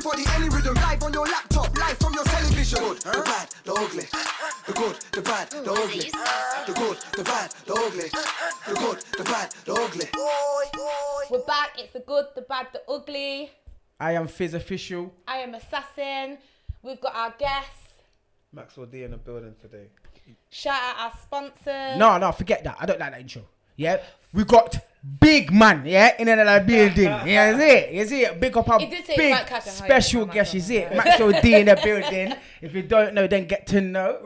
everybody, any rhythm, live on your laptop, live from your television. The good, the bad, the ugly. The good, the bad, the ugly. The good, the bad, the ugly. The good, the bad, the ugly. We're back. It's the good, the bad, the ugly. I am FIZZ official. I am Assassin. We've got our guests. Maxwell D in the building today. Shout out our sponsors. No, forget that. I don't like that intro. Yeah, we got big man, yeah, in another building. Yeah, you see it? Big up our big special guest. You see it? Maxwell D in the building. If you don't know, then get to know.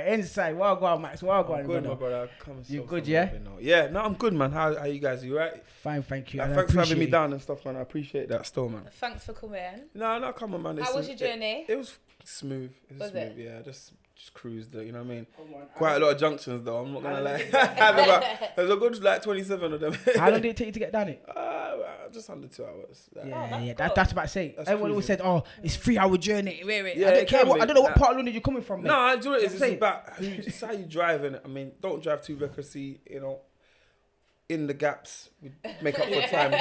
Inside, well go Max. Well go I'm good, my brother. You good, yeah? Yeah, no, I'm good, man. How you guys? You right? Fine, thank you. Thanks for having me down and stuff, man. I appreciate that still, man. Thanks for coming. No, come on, man. How was your journey? It was smooth. Was it? Yeah, just cruised it, you know what I mean? Quite a lot of junctions though, I'm not gonna lie. There's a good like 27 of them. How long did it take you to get down it? Just under 2 hours. That's about to say. Everyone always said, "Oh, it's 3 hour journey." Wait. Yeah, I don't care. I don't know what part of London you're coming from, mate. No, I do it. It's about it's how you drive, and I mean, don't drive too recklessly. You know, in the gaps, we make up for time.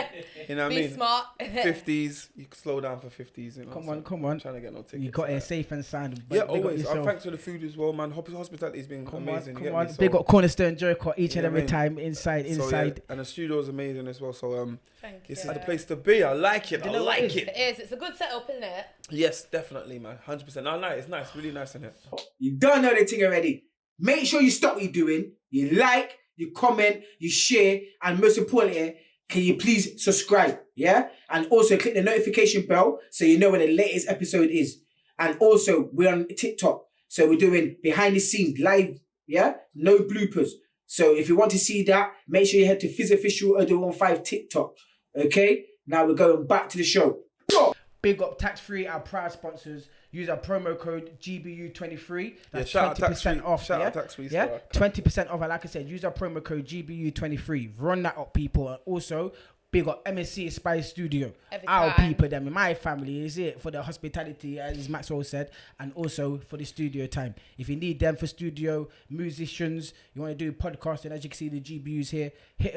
You know what I mean? Be smart. 50s, you can slow down for 50s. You know, come on. I'm trying to get no tickets. You got it safe and sound. Yeah, always. Thanks for the food as well, man. Hospitality's been amazing. Come on. Big up Cornerstone Joker each and every time. Inside. So, yeah, and the studio's amazing as well. So this is the place to be. I like it. It is. It's a good setup, isn't it? Yes, definitely, man. 100%. No, it's nice. Really nice in here. You don't know the thing already. Make sure you stop what you're doing. You like, you comment, you share, and most importantly, can you please subscribe, yeah? And also click the notification bell so you know when the latest episode is. And also, we're on TikTok, so we're doing behind the scenes live, yeah? No bloopers. So if you want to see that, make sure you head to FIZZ official 015 TikTok, okay? Now we're going back to the show. Big up Tax Free, our proud sponsors. Use our promo code GBU23. That's 20% off. Shout out Tax Free. Yeah, 20% off. And like I said, use our promo code GBU23. Run that up, people. And also, big up MSC Spice Studio. Our people, them in my family, is it for the hospitality, as Maxwell said, and also for the studio time. If you need them for studio musicians, you want to do podcasting, as you can see the GBUs here, hit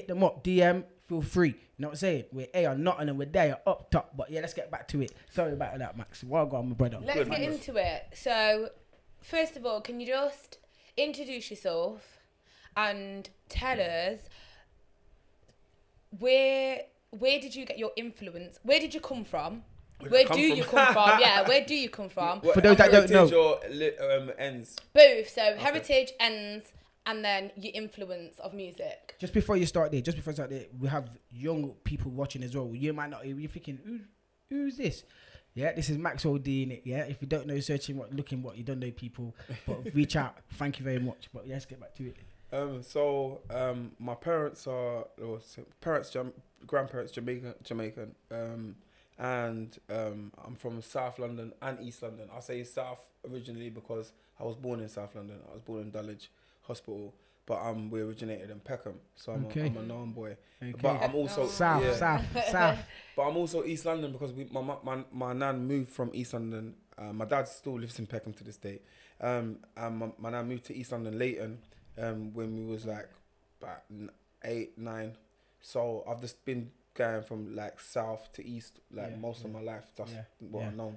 them up, DM. Feel free. You know what I'm saying? We're A or not, and then we're there up top. But yeah, let's get back to it. Sorry about that, Max. Well gone, my brother. Let's get into it. So, first of all, can you just introduce yourself and tell us where did you get your influence? Where did you come from? Where do you come from? Yeah, where do you come from? For those that don't know. Heritage or ends? Both. So, heritage, ends, and then your influence of music. Just before you start there, we have young people watching as well. You might not, you're thinking, who's this? Yeah, this is Maxwell D in it. Yeah, if you don't know, looking what you don't know people, but reach out. Thank you very much. But let's get back to it. My parents are grandparents Jamaican, and I'm from South London and East London. I say South originally because I was born in South London. I was born in Dulwich Hospital, but we originated in Peckham, so I'm a known boy. Okay. But I'm also South. But I'm also East London because my nan moved from East London. My dad still lives in Peckham to this day. And my nan moved to East London, Leighton, when we was like about 8, 9. So I've just been going from like south to east most of my life. That's what I know.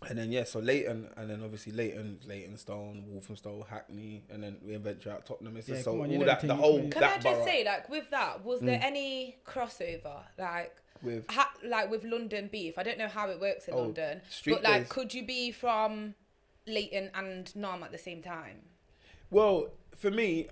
And then so Leighton, and then obviously Leytonstone, Walthamstow, Hackney, and then we venture out Tottenham. It's just so all that the whole. Can I just say, like with that, was there any crossover, like with London beef? I don't know how it works in London, but like, could you be from Leighton and Nam at the same time? Well, for me,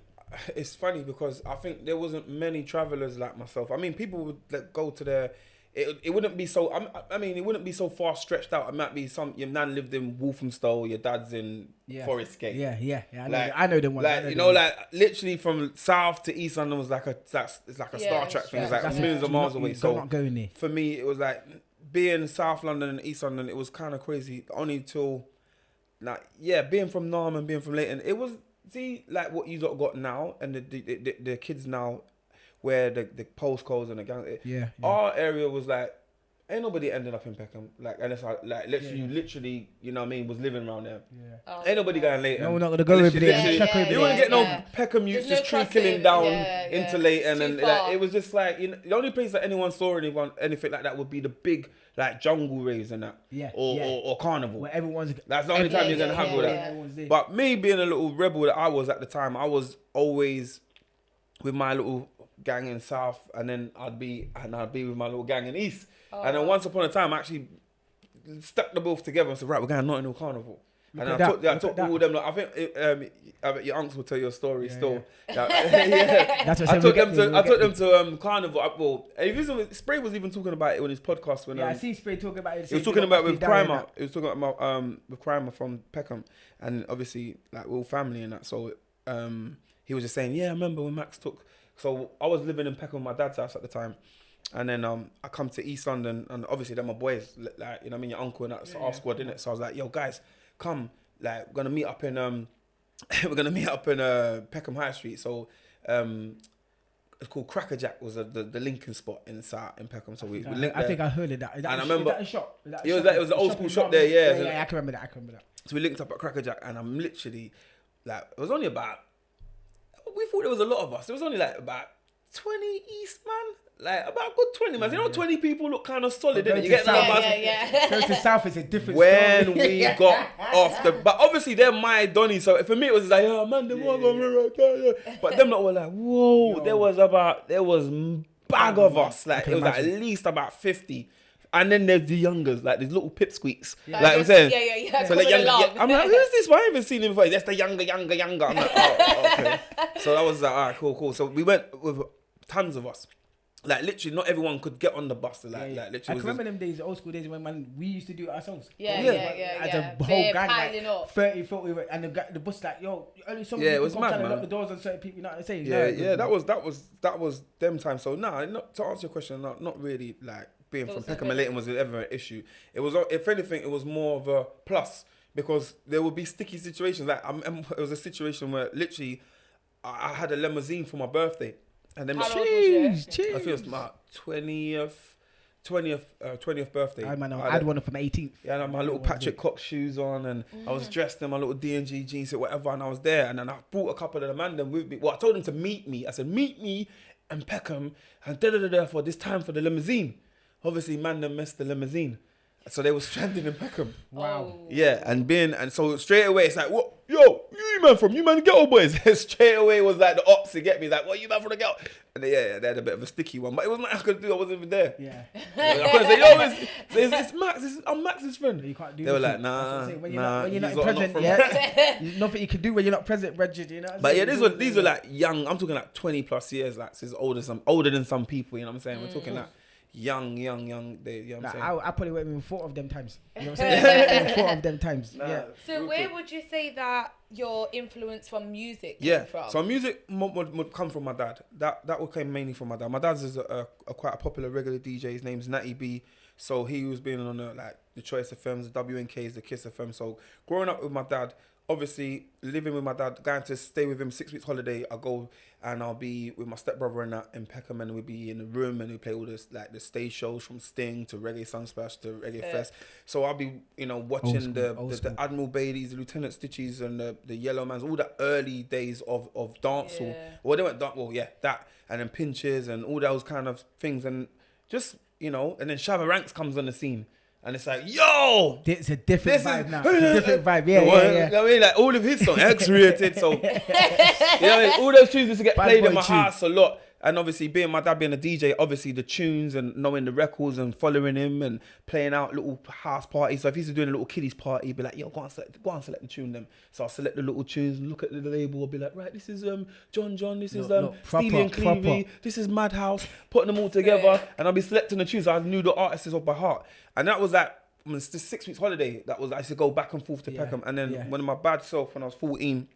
it's funny because I think there wasn't many travellers like myself. I mean, people would go to their. It wouldn't be so. I mean, it wouldn't be so far stretched out. It might be your nan lived in Walthamstow, your dad's in Forest Gate. Yeah. I know them ones. Like like literally from south to east London was like a Star Trek thing. It's like millions of miles away. So not going there. For me, it was like being South London and East London. It was kind of crazy. Only till being from Nam and being from Leighton, it was like what you got now and the kids now. Where the postcodes and the gang, our area was like Ain't nobody ended up in Peckham. Like, unless I, like, literally, you know what I mean, was living around there. Yeah. Oh, Ain't nobody going Leighton. No, we're not gonna go over there. You wouldn't get no Peckham youth There's just no trickling crossover. down Yeah, into yeah. Leighton, It's and too like, far. it was just like, you know, the only place that anyone saw anything like that would be the big like jungle raves and that, or carnival. Where everyone's. That's the only time you're gonna have all that. Everyone's there. But me being a little rebel that I was at the time, I was always with my little gang in South, and then I'd be with my little gang in East. And then once upon a time, I actually stuck the both together and said, right, we're going to Notting Hill Carnival. And I took all them. Like, I think your uncle will tell you a story still. That's what I took them to Carnival. Well, Spray was even talking about it on his podcast when. I see Spray talking about it. He was talking about with Crimer. He was talking about with Crimer from Peckham, and obviously like we're all family and that. So he was just saying, yeah, I remember when Max took. So I was living in Peckham with my dad's house at the time. And then I come to East London, and obviously they're my boys, like, you know what I mean, your uncle and that's our squad, innit? So I was like, yo guys, come, like, we're gonna meet up in Peckham High Street. So it's called Cracker Jack, was the Lincoln spot in Peckham. So we linked there. I think I heard of that. And I remember is that a shop? It was an old school shop there, Yeah, I can remember that. So we linked up at Cracker Jack, and I'm literally like, it was only about, we thought there was a lot of us. There was only like about 20 East, man. Like about good 20, man. You know, 20 people look kind of solid, innit? You get the bus. Going to South is a different when story. we got off the, but obviously they're my Donny. So for me it was like, oh man, them one going right there. But them lot were like, whoa. There was bag of us. Like it was like at least about 50. And then there's the youngers, like these little pipsqueaks. Yeah, like I'm saying. Yeah. So the younger, I'm like, who's this? Well, I haven't seen him before. That's the younger. I'm like, oh, okay. So that was like, all right, cool. So we went with tons of us. Like literally, not everyone could get on the bus. Like literally, I can remember them days, old school days when we used to do it ourselves. Yeah. As a whole gang, piling like up. 30, 40, and the bus like, yo, only some Yeah, it people was come mad, trying to man. lock the doors on certain people. You know what I'm saying? Yeah, that was them times. So not to answer your question, not really like being from Peckham and Leighton was ever an issue. It was, if anything, it was more of a plus because there would be sticky situations. Like it was a situation where literally I had a limousine for my birthday. And then How old was you? I think it was my 20th birthday. I had one from 18th. Yeah, and I had my little Patrick Cox shoes on, and I was dressed in my little D&G jeans or whatever, and I was there, and then I brought a couple of the man them with me. Well, I told them to meet me. I said, meet me in Peckham, and for this time for the limousine. Obviously, man them missed the limousine. So they were stranded in Peckham. Wow. Yeah, and so straight away it's like, what? Yo, you man from? You man ghetto boys? Straight away was like the ops to get me. Like, what you man from the ghetto? And they had a bit of a sticky one, but it wasn't nothing I could do. I wasn't even there. Yeah. I couldn't say, yo, it's Max. I'm Max's friend. You can't do They were nothing. like, When nah. you're not he's present, from- there's nothing you can do when you're not present, Bridget. You know. What I'm But yeah, saying? these were like young. I'm talking like 20+ years. Like, since older than some people. You know what I'm saying? We're talking like young. They, you know what I'm saying? I probably went with 4 of them times. You know what I'm saying? 4 of them times. Yeah. So where would you say that your influence from music came Yeah, from? so music would come from my dad. That would come mainly from my dad. My dad's is a quite a popular regular DJ. His name's Natty B. So he was being on the Choice FMs, the WNKs, the Kiss FM. So growing up with my dad, obviously living with my dad, going to stay with him 6 weeks holiday, I go and I'll be with my stepbrother and that in Peckham, and we'll be in the room and we play all this like the stage shows from Sting to Reggae Sunsplash to Reggae Fest. So I'll be watching the Admiral Baileys, the Lieutenant Stitchies and the Yellow Mans, all the early days of dancehall. Well, they went that, and then Pinches and all those kind of things, and just and then Shabba Ranks comes on the scene. And it's like, yo! It's a different vibe now. It's a different vibe, yeah. You know what I mean? Like, all of his songs, X-rated, so... you know what I mean? All those tunes used to get played in my house a lot. And obviously, my dad being a DJ, obviously the tunes and knowing the records and following him and playing out little house parties. So if he's doing a little kiddies party, he'd be like, yo, go and select the tune them. So I'll select the little tunes, look at the label, I'll be like, right, this is John, this is Steely and Clevey, this is Madhouse, putting them all together, and I'll be selecting the tunes. So I knew the artists off by heart. And that was like, it's the 6 weeks holiday, I used to go back and forth to Peckham. And then when my bad self, when I was 14,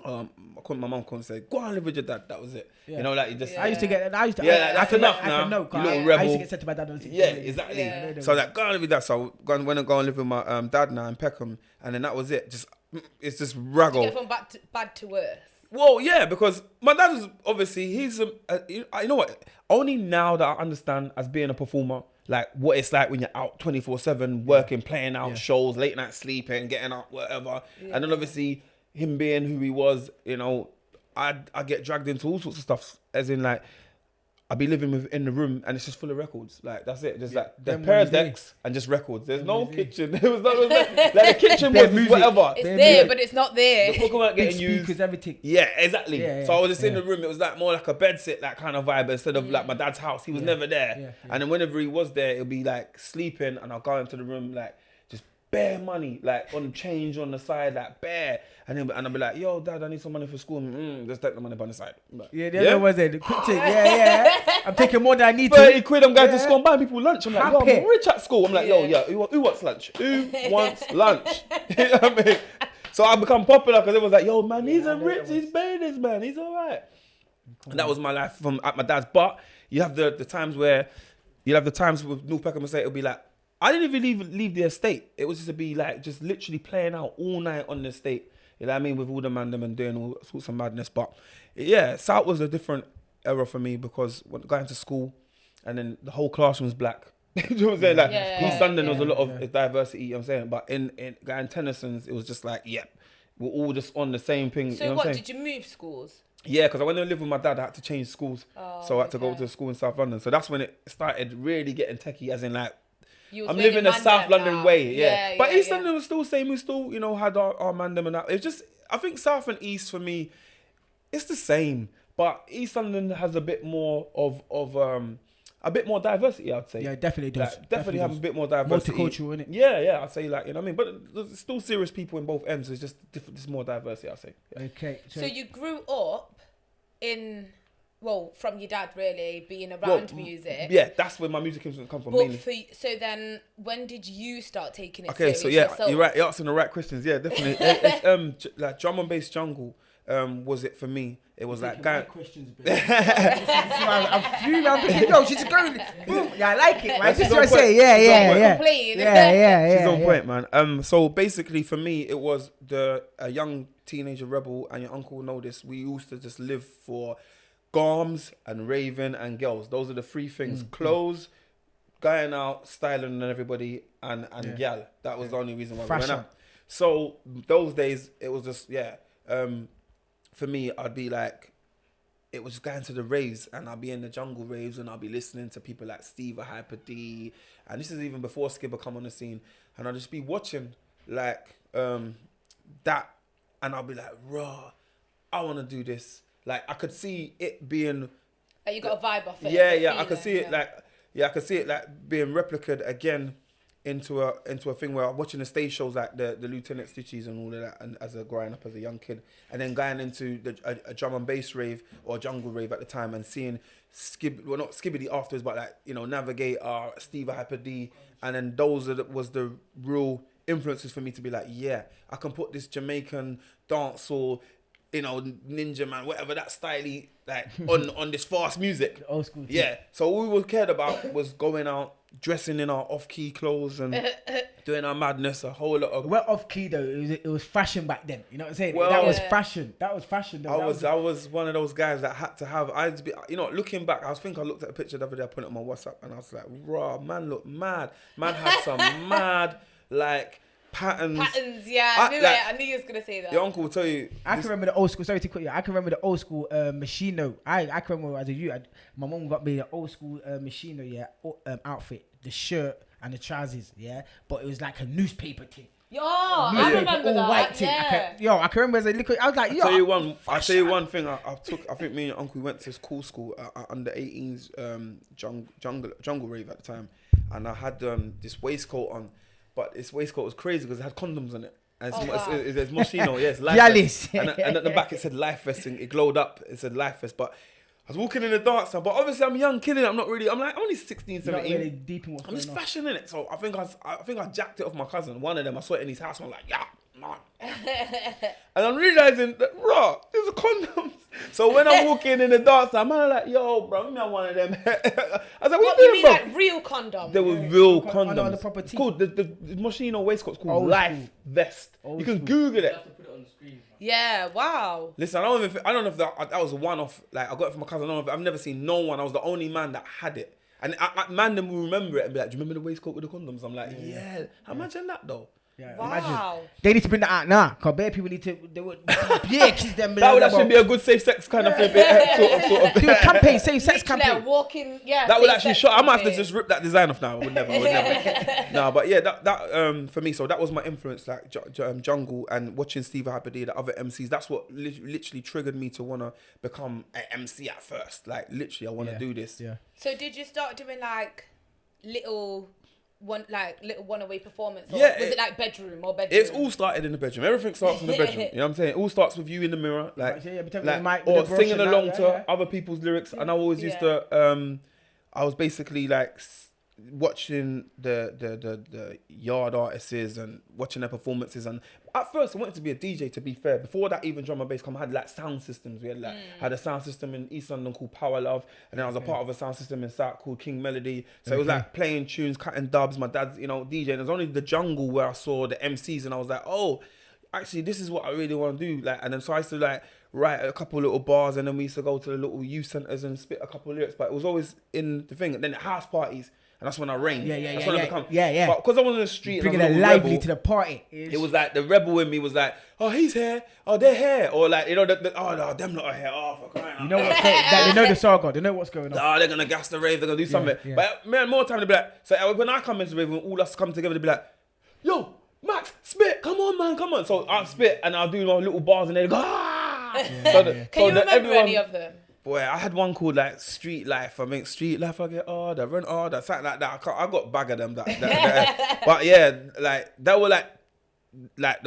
my mum couldn't say, go and live with your dad. That was it. Yeah. You know, like you just. I used to get. That's enough now. You little rebel. I used to get said to my dad on Yeah, exactly. Yeah. So like, go and live with that. So I went and go and live with my dad now in Peckham, and then that was it. It's just raggle. Did you get from bad to worse? Well, yeah, because my dad was obviously, you know what? Only now that I understand as being a performer, like what it's like when you're out 24/7, working, playing out shows, late night sleeping, getting up, whatever. Yeah. And then obviously him being who he was, you know, I get dragged into all sorts of stuff, as in like, I'd be living in the room and it's just full of records. Like, that's it. Just like the pair of decks and just records. There's no kitchen. It was like the kitchen was music. Whatever. It's there, but it's not there. The book weren't getting used. Speakers, everything. Yeah, exactly. So I was just in the room. It was like more like a bed sit, that kind of vibe, instead of like my dad's house. He was never there. Yeah. And then whenever he was there, it'll be like sleeping, and I'll go into the room like just bare money, like on change on the side, like bare. And I'll be like, yo, dad, I need some money for school. Just take the money on the side. Like, the other was there, the quick thing. I'm taking more than I need 30 quid, I'm going to school and buying people lunch. I'm like, yo, I'm rich at school. I'm like, yo, who wants lunch? Who wants lunch? You know what I mean? So I become popular because it was like, yo, man, he's he's paying this, man. He's all right. And that was my life at my dad's. But you have the times where, with North Peckham Estate, it'll be like, I didn't even leave the estate. It was just to be like, just literally playing out all night on the estate. You know what I mean? With all the man them and doing all sorts of madness. But yeah, South was a different era for me because when going to school and then the whole classroom was black. You know what I'm saying? Like East London was a lot of diversity, you know what I'm saying? But in going Tennyson's, it was just like, we're all just on the same thing. So you know what, I'm did you move schools? Yeah, because when I lived with my dad, I had to change schools. So I had to go to school in South London. So that's when it started really getting techie, as in like, I'm living the South London way, but East London was still the same. We still, you know, had our mandem and that. It's just, I think South and East for me, it's the same. But East London has a bit more of a bit more diversity, I'd say. Yeah, it definitely does. Like, definitely have a bit more diversity. Multicultural, innit? Yeah, I'd say, like, you know what I mean? But there's still serious people in both ends. It's just different. There's more diversity, I'd say. Yeah. Okay. So you grew up from your dad, really, being around music. Yeah, that's where my music influence comes from, mainly. So then, when did you start taking it serious? So yourself? You're right. You're asking the right questions. Yeah, definitely. It's like drum and bass jungle. Was it for me? It was like going. Questions, I'm fuming. I'm thinking, yo, she's going. Boom. Yeah, I like it. Right? This is what I say. Yeah. She's on point, man. So basically, for me, it was a young teenager rebel, and your uncle will know this. We used to just live for Garms and raving and girls. Those are the three things. Clothes, going out, styling and everybody, and gal. That was the only reason why we went out. So those days, it was just, for me, I'd be like, it was going to the raves, and I'd be in the jungle raves, and I'd be listening to people like Steve Hyper D, and this is even before Skibber come on the scene, and I'd just be watching like that, and I'd be like, raw, I want to do this. Like, I could see it being... Like, you got a vibe off it. Yeah, I could see it I could see it like being replicated again into a thing where I'm watching the stage shows like the Lieutenant Stitchies and all of that, and as a growing up as a young kid, and then going into a drum and bass rave or jungle rave at the time, and seeing not Skibbity afterwards, but like, you know, Navigator, Steve Hyper D, and then those was the real influences for me to be like, yeah, I can put this Jamaican dancehall, you know, Ninja Man, whatever that styley, like on this fast music. Old school. Yeah. So all we cared about was going out, dressing in our off-key clothes and doing our madness, a whole lot of... Well, off-key though, it was fashion back then. You know what I'm saying? Well, that was fashion. Though. I was one of those guys that had to have... you know, looking back, I looked at a picture the other day, I put it on my WhatsApp, and I was like, raw, man looked mad. Man had some mad, like... Patterns, yeah. I knew you was gonna say that. Your uncle will tell you. I can remember the old school. Sorry to cut you. I can remember the old school Machino. I can remember as a youth. My mum got me the old school Machino outfit, the shirt and the trousers. Yeah, but it was like a newspaper thing. Yo, I remember that. White thing. Yeah. I can remember as a little. I was like, yo. I'll tell you one thing. I think me and your uncle went to this cool school under 18s jungle rave at the time, and I had this waistcoat on. But this waistcoat was crazy because it had condoms on it. And it's Moschino, yes, life vest. And at the back it said life vest, and it glowed up. It said life vest. But I was walking in the dance, but obviously I'm a young kid, I'm like only 16, 17. Really deep in what's I'm just fashion in it. So I think I jacked it off my cousin. One of them, I saw it in his house. I'm like, yeah, man. And I'm realizing that, raw, there's a condoms. So when I'm walking in the dance, I'm like, yo, bro, me one of them. I was like, what you mean, bro? Like real condoms? There were real condoms. On the property. It's called the Moschino waistcoat's called Life Vest. You can Google it. You have to put it on the screen. Yeah, wow. Listen, I don't know if that was a one-off. Like, I got it from my cousin. I don't know if, I've never seen no one. I was the only man that had it. And man, then will remember it and be like, do you remember the waistcoat with the condoms? I'm like, yeah. Imagine that, though. Yeah, wow. Imagine. They need to bring that out now. Because bare people need to, kiss them. That would actually be a good safe sex kind of thing. sort of. Do a campaign, safe sex campaign. Like walking, that would actually show. I might have to just rip that design off now. I would never. No, but yeah, that for me, so that was my influence, like jungle and watching Steve Hyper D, the other MCs. That's what literally triggered me to want to become an MC at first. Like, literally, I want to do this. Yeah. So did you start doing like little one-away performance? Or Yeah, was it like bedroom? It's all started in the bedroom. Everything starts in the bedroom. You know what I'm saying? It all starts with you in the mirror, or singing along to other people's lyrics. And I always used to. I was basically like watching the yard artists and watching their performances. And at first, I wanted to be a DJ. To be fair, before that, even drum and bass I had like sound systems. We had had a sound system in East London called Power Love, and then I was a part of a sound system in South called King Melody. So it was like playing tunes, cutting dubs. My dad's, DJ. And it was only the jungle where I saw the MCs, and I was like, oh, actually, this is what I really want to do. Like, and then so I used to like write a couple little bars, and then we used to go to the little youth centers and spit a couple of lyrics. But it was always in the thing. And then at house parties. And that's when I reigned. That's when I become. But because I was on the street, bringing it lively to the party. It was like the rebel in me was like, oh, he's here. Oh, they're here. Or like, oh no, them lot are here. Oh, for crying out. You know what's going on. They know the saga. They know what's going on. Oh, they're gonna gas the rave. They're gonna do something. Yeah. But man, more time to be like. So when I come into the rave, when all us come together, to be like, yo, Max, spit. Come on, man, come on. So I'll spit and I'll do my little bars, and they go, ah. Can you remember any of them? Boy, I had one called like Street Life. I mean, Street Life, I get order, run order, something like that. I got bag of them. But yeah, like, that were like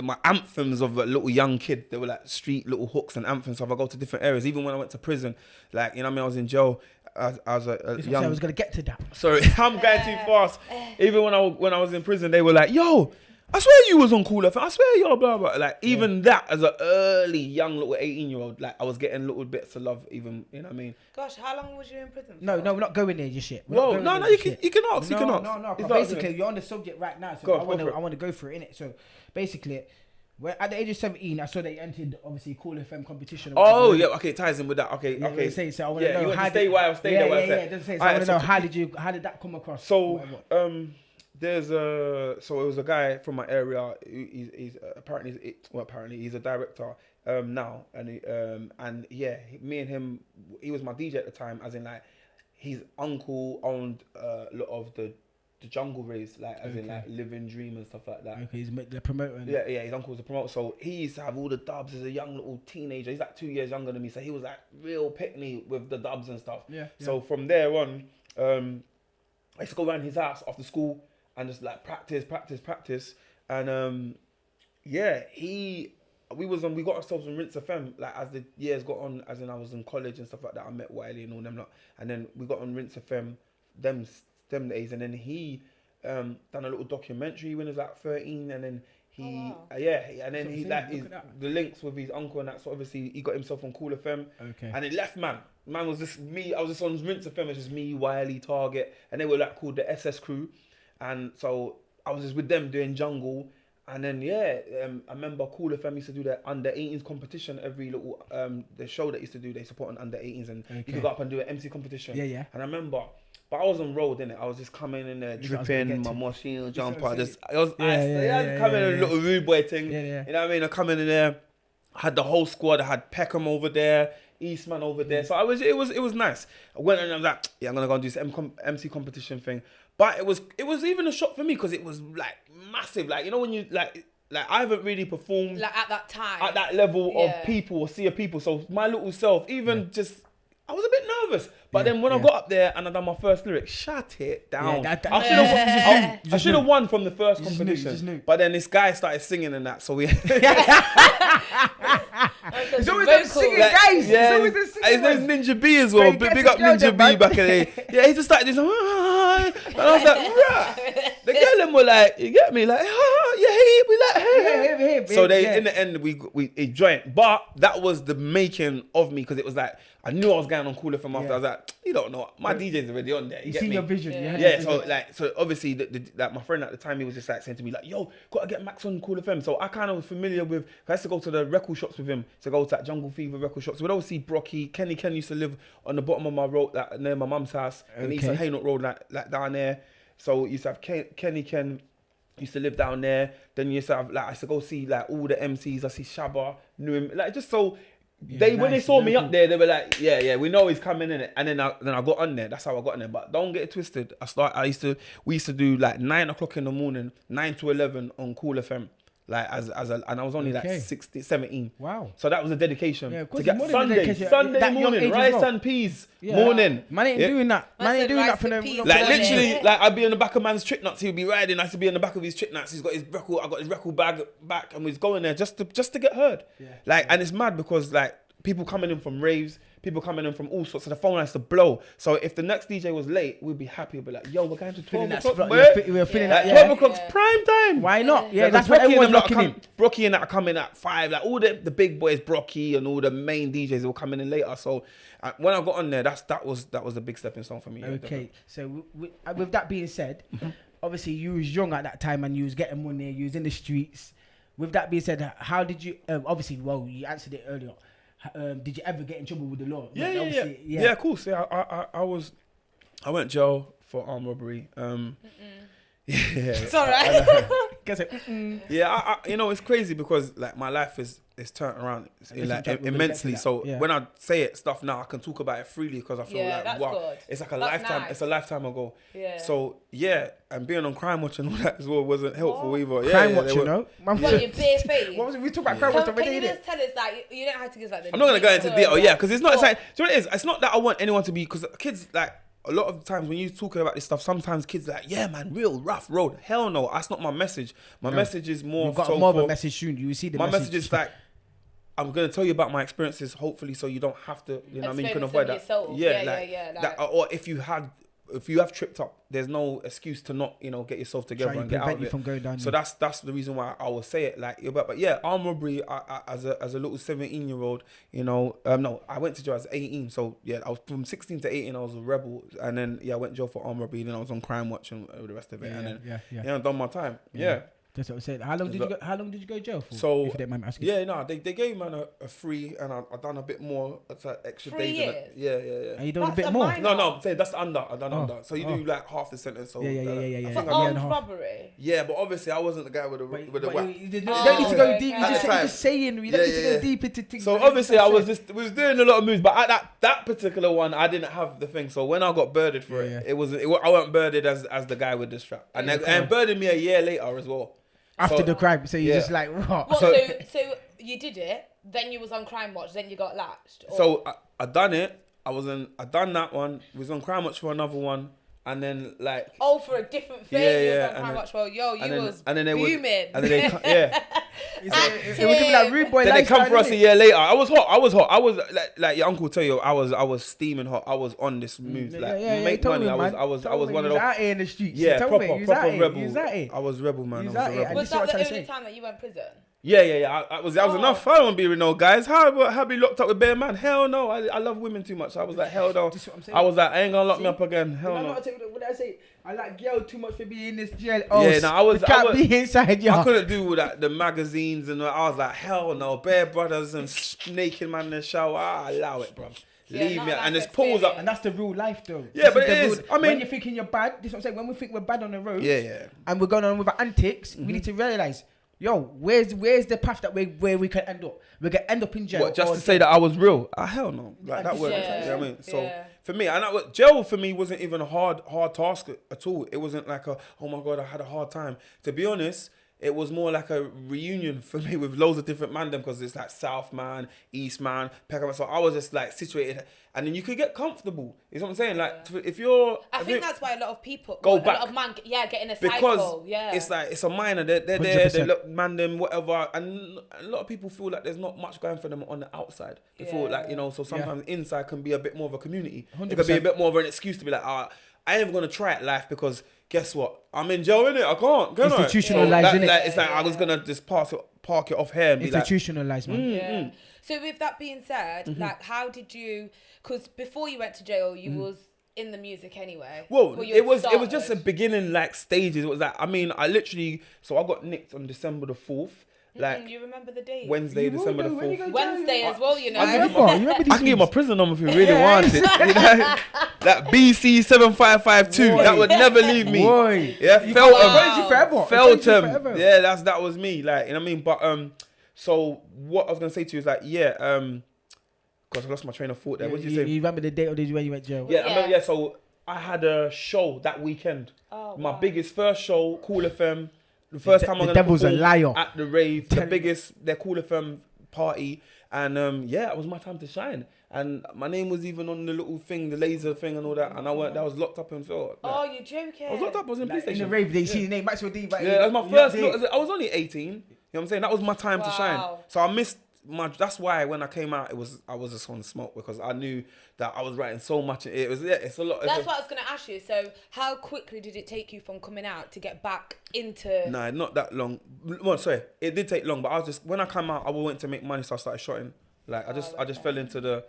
my anthems of a little young kid. They were like street little hooks and anthems. So if I go to different areas, even when I went to prison, like, I was in jail. I was a young. I was gonna get to that. Sorry, I'm going too fast. Even when I was in prison, they were like, yo, I swear you was on Cool FM. I swear you're blah, blah. Like, even that, as an early, young little 18-year-old, like, I was getting little bits of love, even, you know what I mean? Gosh, how long was you in prison for? No, we're not going there just yet. Whoa, no, you can ask, you can ask. No, basically, you're on the subject right now, so I want to go for it, innit? So, basically, at the age of 17, I saw that you entered, obviously, Cool FM competition. Oh, yeah, okay, it ties in with that. Okay. So I want to know how stay while I stay there. I want to know how did that come across? So, so it was a guy from my area. He's apparently he's a director now, and me and him, he was my DJ at the time. As in, like, his uncle owned a lot of the jungle raves, like, as in, like, Living Dream and stuff like that. Okay, he's the promoter. Yeah, his uncle was the promoter. So he used to have all the dubs as a young little teenager. He's like 2 years younger than me, so he was like real pick-me with the dubs and stuff. Yeah. So from there on, I used to go around his house after school and just like practice. And we got ourselves on Rinse FM, like, as the years got on, as in I was in college and stuff like that. I met Wiley and all them lot. And then we got on Rinse FM them days, and then he done a little documentary when he was like 13, and then he the links with his uncle and that. So obviously he got himself on Cool FM. Okay. And it left, man was just me. I was just on Rinse FM. It's just me, Wiley, Target, and they were like called the SS Crew. And so I was just with them doing jungle. And then, I remember Cool FM used to do the under 18s competition every little, the show that used to do, they support an under 18s, and you could go up and do an MC competition. Yeah. And I remember, but I was on road, innit? I was just coming in there, dripping, my machine jumper, I was coming in a little rude boy thing. You know what I mean? I come in there, I had the whole squad, I had Peckham over there, Eastman over there. So it was nice. I went and I was like, I'm gonna go and do this MC competition thing. But it was even a shock for me because it was like massive. Like, when you like I haven't really performed like at that time at that level of people or sea of people. So my little self, even just, I was a bit nervous. But then when I got up there and I done my first lyric, shut it down. I should have won from the first competition. But then this guy started singing and that, so we. It's always them singing guys. Yeah, his name's Ninja B as well. Big up Ninja B back in the day. Yeah, he just started this. And I was like, rah. The girl them were like, you get me? Like, yeah, we like, hey. So yeah. in the end, we joined. But that was the making of me, because it was like, I knew I was going on Cool FM after. I was like, you don't know, my DJ's already on there. You see me? your vision. Yeah, so obviously, like my friend at the time, he was just like saying to me, like, yo, gotta get Max on Cool FM. So I kind of was familiar with, I used to go to the record shops with him, to go to like Jungle Fever record shops. We'd always see Brocky. Kenny Ken used to live on the bottom of my road, like near my mum's house, and East of Haynot Road, like down there. So you used to have Kenny Ken used to live down there. Then you used to have, like, I used to go see like all the MCs. I see Shabba, knew him, like, just so. When they saw me up there, they were like, yeah, we know he's coming in it. And then I got on there. That's how I got on there. But don't get it twisted. We used to do like 9 o'clock in the morning, 9 to 11 on Cool FM. Like and I was only like 16, 17. Wow. So that was a dedication. Yeah, to get Sunday that morning, rice and peas morning. Man ain't doing that. Man ain't doing that for no. Like literally, like I'd be on the back of man's trick nuts. He'd be riding. I used to be on the back of his trick nuts. He's got his record. I got his record bag back, and we was going there just to get heard. Yeah. Like, and it's mad because like people coming in from raves, people coming in from all sorts. So the phone has to blow. So if the next DJ was late, we'd be happy. We'd be like, yo, we're going to 12 o'clock. We're feeling like 12 o'clock's prime time. Why not? Yeah, that's what everyone's locking in. Brocky and that are coming at 5. Like all the big boys, Brocky and all the main DJs were coming in later. So when I got on there, that was a big stepping stone for me. Okay, so with that being said, obviously you was young at that time and you was getting money. You was in the streets. With that being said, how did you? Obviously, well, you answered it earlier. Did you ever get in trouble with the law? Yeah, of course. Yeah, I went jail for armed robbery. Yeah, it's alright. Yeah, it's crazy because like my life is turned around like immensely. So when I say it stuff now, I can talk about it freely because I feel like wow, good. It's like a lifetime. Nice. It's a lifetime ago. Yeah. So and being on Crime Watch and all that as well wasn't helpful either. Crime Watch, you know. What, your bare face? What was it? We talk about Crime Watch already. Can you just tell us that you don't have to give like the. I'm not gonna go into detail. Yeah, because it's not. It's like, do you know what it is? It's not that I want anyone to be, because kids like. A lot of times when you're talking about this stuff, sometimes kids are like, yeah, man, real rough road. Hell no, that's not my message. My message is more. You've got more of a message soon. You will see the message. My message is like, I'm going to tell you about my experiences, hopefully, so you don't have to, you know what I mean? You can avoid that. Or if you have tripped up, there's no excuse to not, get yourself together and get out of it. From going down. So that's the reason why I will say it. Like, but yeah, armed robbery. As a little 17-year-old, no, I went to jail as 18. So yeah, I was from 16 to 18. I was a rebel, and then I went to jail for armed robbery. Then I was on Crime Watch and the rest of it. I done my time. Yeah. That's what I said. How long did you go to jail for? So if you don't mind me asking. Yeah, no, they gave man a free, and I done a bit more. It's like extra 3 days. years. Yeah. And you done a bit more. No, say that's under. I done under. So you do like half the sentence. So yeah. For armed robbery. Yeah, but obviously I wasn't the guy with the whack. You don't need to go deep. You're just saying. You don't need to go deep into things. So obviously I was doing a lot of moves, but at that particular one I didn't have the thing. So when I got birded for it, I wasn't birded as the guy with the strap, and birded me a year later as well. After the crime, so you're just like, what? So you did it, then you was on Crime Watch, then you got latched. Or? So I done it. I done that one. Was on Crime Watch for another one, and then like. Oh, for a different thing. You was on Crime Watch. Well, was booming. And then they it was like rude boy. Then they come for us a year later. I was hot. I was like your uncle tell you. I was steaming hot. I was on this move. Make money. I was one of those. Out here in the streets. Yeah, proper rebel. I was rebel, man. Was that the only time that you went prison? Yeah. I was enough. I don't want to be with no guys. How be locked up with bare man? Hell no. I love women too much. I was like, hell no. I was like, I ain't gonna lock me up again. Hell no. What did I say? I like girl too much for being in this jail. I was be inside. I couldn't do all that. The magazines and I was like, hell no. Bare brothers and naked man in the shower. I allow it, bro. Leave me, and there's pulls up, and that's the real life, though. Yeah, but it is. I mean, when you're thinking you're bad, this is what I'm saying. When we think we're bad on the road, yeah, and we're going on with our antics, we need to realize, yo, where's the path that where we can end up? We can end up in jail. What, just to say that I was real? Hell no. Like that worked. You know what I mean? So for me, and jail for me wasn't even a hard task at all. It wasn't like oh my God, I had a hard time. To be honest, it was more like a reunion for me with loads of different mandem, because it's like South man, East man, Peckham. So I was just like situated, and then you could get comfortable. You know what I'm saying? Like if you're, I think that's why a lot of people go back. A lot of man, get in a because cycle. It's like it's a minor. They're there. They look mandem, whatever, and a lot of people feel like there's not much going for them on the outside. They feel like so sometimes inside can be a bit more of a community. 100%. It could be a bit more of an excuse to be like, I ain't even gonna try it life because guess what? I'm in jail, innit? I can't. Can Institutionalized, innit? Like, it's like I was gonna just park it off here and be like, institutionalized, man. Yeah. So with that being said, like, how did you? Because before you went to jail, you was in the music anyway. Well, it was just a beginning like stages. It was like, I mean, I got nicked on December the 4th. Like, you remember the date? Wednesday, December the 4th. Wednesday as well, you know. I can give my prison number if you really want it. You know? That BC 7552. That would never leave me. Boy. Yeah, forever. Feltham. Yeah, that was me. Like, you know what I mean? But so what I was gonna say to you is like, because I lost my train of thought there. What did you say? You remember the date or did you when you went to jail? Yeah, I remember. Yeah, so I had a show that weekend. My biggest first show, Cool FM. The first time I'm gonna devil's a perform liar. at the rave, their Cool FM party, and it was my time to shine. And my name was even on the little thing, the laser thing, and all that. And I was locked up and felt. Oh, you're joking! I was locked up. I was in police station. In the rave, they see the name Maxwell D. That was my first. I was only 18. You know what I'm saying? That was my time to shine. So I missed. That's why when I came out, I was just on smoke because I knew that I was writing so much. It's a lot. That's what I was gonna ask you. So how quickly did it take you from coming out to get back into? Nah, not that long. Well, sorry, it did take long, but I was just when I came out, I went to make money, so I started shotting. Like I just fell into the.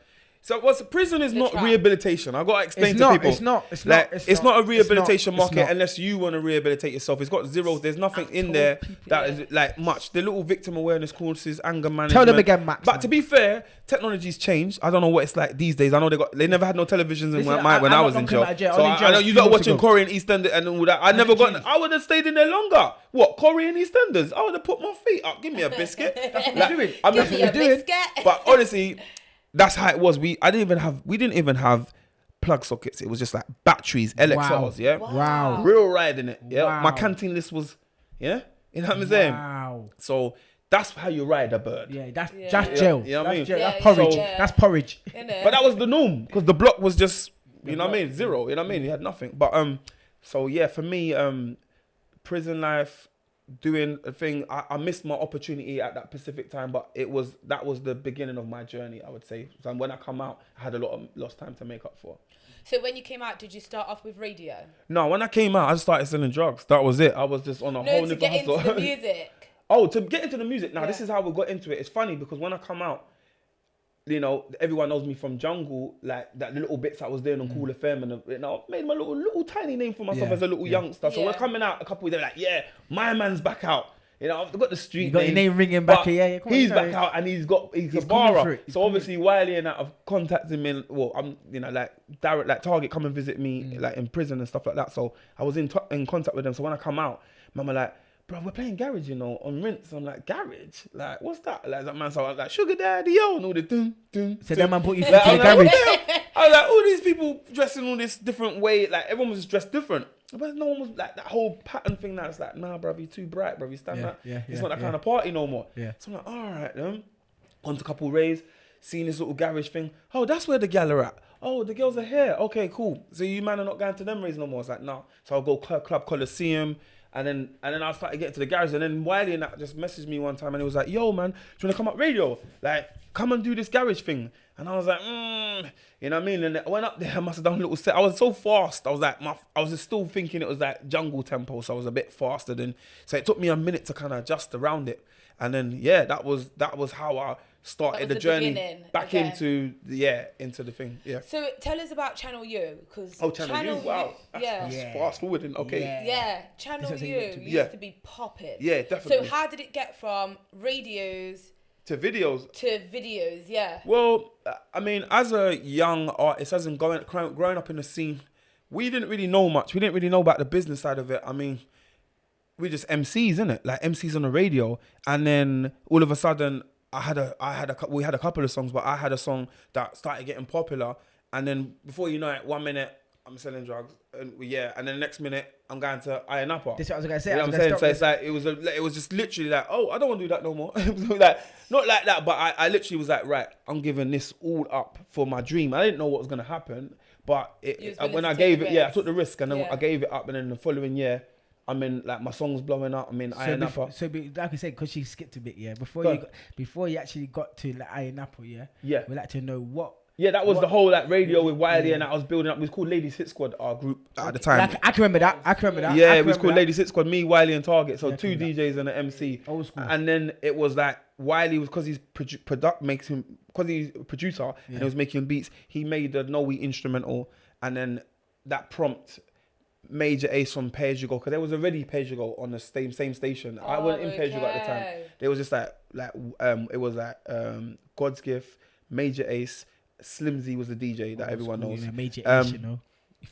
So prison is not rehabilitation. I gotta explain to people. It's not a rehabilitation market unless you want to rehabilitate yourself. It's got zeros. There's nothing in there that is like much. The little victim awareness courses, anger management. Tell them again, Max. But to be fair, technology's changed. I don't know what it's like these days. I know they never had no televisions when I was in jail. So I know you got watching Corey and EastEnders and all that. I would have stayed in there longer. What, Corey and EastEnders? I would have put my feet up. Give me a biscuit. That's what you're doing. Give me a biscuit. But honestly. That's how it was. We didn't even have plug sockets. It was just like batteries, LXRs, yeah? Wow. Real ride in it, yeah? Wow. My canteen list was, yeah? You know what I'm saying? Wow. So that's how you ride a bird. Yeah, that's jail. You know what I mean? That's porridge. That's porridge. But that was the norm because the block was just, you know what I mean? Zero, you know what I mean? You had nothing. But, so yeah, for me, prison life, doing a thing, I missed my opportunity at that specific time, but that was the beginning of my journey, I would say. So when I come out, I had a lot of lost time to make up for. So when you came out, did you start off with radio? No, when I came out, I just started selling drugs. That was it. I was just on a whole new hustle. To get into the music. To get into the music. Now, this is how we got into it. It's funny because when I come out, you know, everyone knows me from Jungle, like that little bits I was doing on Cool FM, and you know, made my little tiny name for myself as a little youngster. So we're coming out a couple of days, like, my man's back out. You know, I've got the street. You got your name ringing back here. He's back out and he's a barra. So obviously Wiley and that have contacted me. Well, I'm like direct, like Target come and visit me like in prison and stuff like that. So I was in contact with them. So when I come out, mama like, bro, we're playing garage, you know, on Rinse. I'm like, garage? Like, what's that? Like, that man, so I was like, sugar daddy, yo, and all the dun. So that man put you like, through the garage. I was like, all these people dressing all this different way, like, everyone was dressed different. But no one was like, that whole pattern thing that's like, nah, bruv, you're too bright, bruv, you stand that. It's not that kind of party no more. Yeah. So I'm like, all right, then. Gone to a couple raves, seen this little garage thing. Oh, that's where the gal are at. Oh, the girls are here. Okay, cool. So you man are not going to them raves no more. It's like, no. So I'll go Club Coliseum. And then I started getting to the garage, and then Wiley and that just messaged me one time, and he was like, "Yo, man, do you wanna come up radio? Like, come and do this garage thing." And I was like, you know what I mean? And I went up there, I must have done a little set. I was so fast. I was like, I was just still thinking it was like jungle tempo, so I was a bit faster than. So it took me a minute to kind of adjust around it, and then that was how I started the journey back into the thing. Yeah. So tell us about Channel U, because Channel U, wow, that's fast forwarding. Okay. Yeah, Channel U used to be popping. Yeah, definitely. So how did it get from radios to videos? Yeah. Well, I mean, as a young artist, as in growing up in the scene, we didn't really know much. We didn't really know about the business side of it. I mean, we just MCs, innit? Like MCs on the radio, and then all of a sudden, we had a couple of songs, but I had a song that started getting popular, and then before you know it, 1 minute I'm selling drugs, and and then the next minute I'm going to Iron Upper. This is what I was gonna say. You know what I'm saying? So it's like it was just literally like, oh, I don't want to do that no more. Like not like that, but I literally was like, right, I'm giving this all up for my dream. I didn't know what was gonna happen, but when I gave it, I took the risk, and then I gave it up, and then the following year, I mean, like my song's blowing up. I mean, Iron Apple. So, like I said, because she skipped a bit, before you actually got to like Iron Apple, we'd like to know what Yeah, that was the whole like radio with Wiley and that I was building up. It was called Ladies Hit Squad, our group at the time. I can remember that. Yeah, it was called Ladies Hit Squad. Me, Wiley, and Target. So 2 DJs and an MC. Old school. And then it was like Wiley was because he's he's a producer and he was making beats. He made the No We instrumental, and then that prompt Major Ace from Pay As You Go, because there was already Pay As You Go on the same station. I wasn't in Pay As You Go at the time. There was just it was God's Gift, Major Ace. Slimzy was the DJ that everyone knows. Yeah, Major Ace, you know.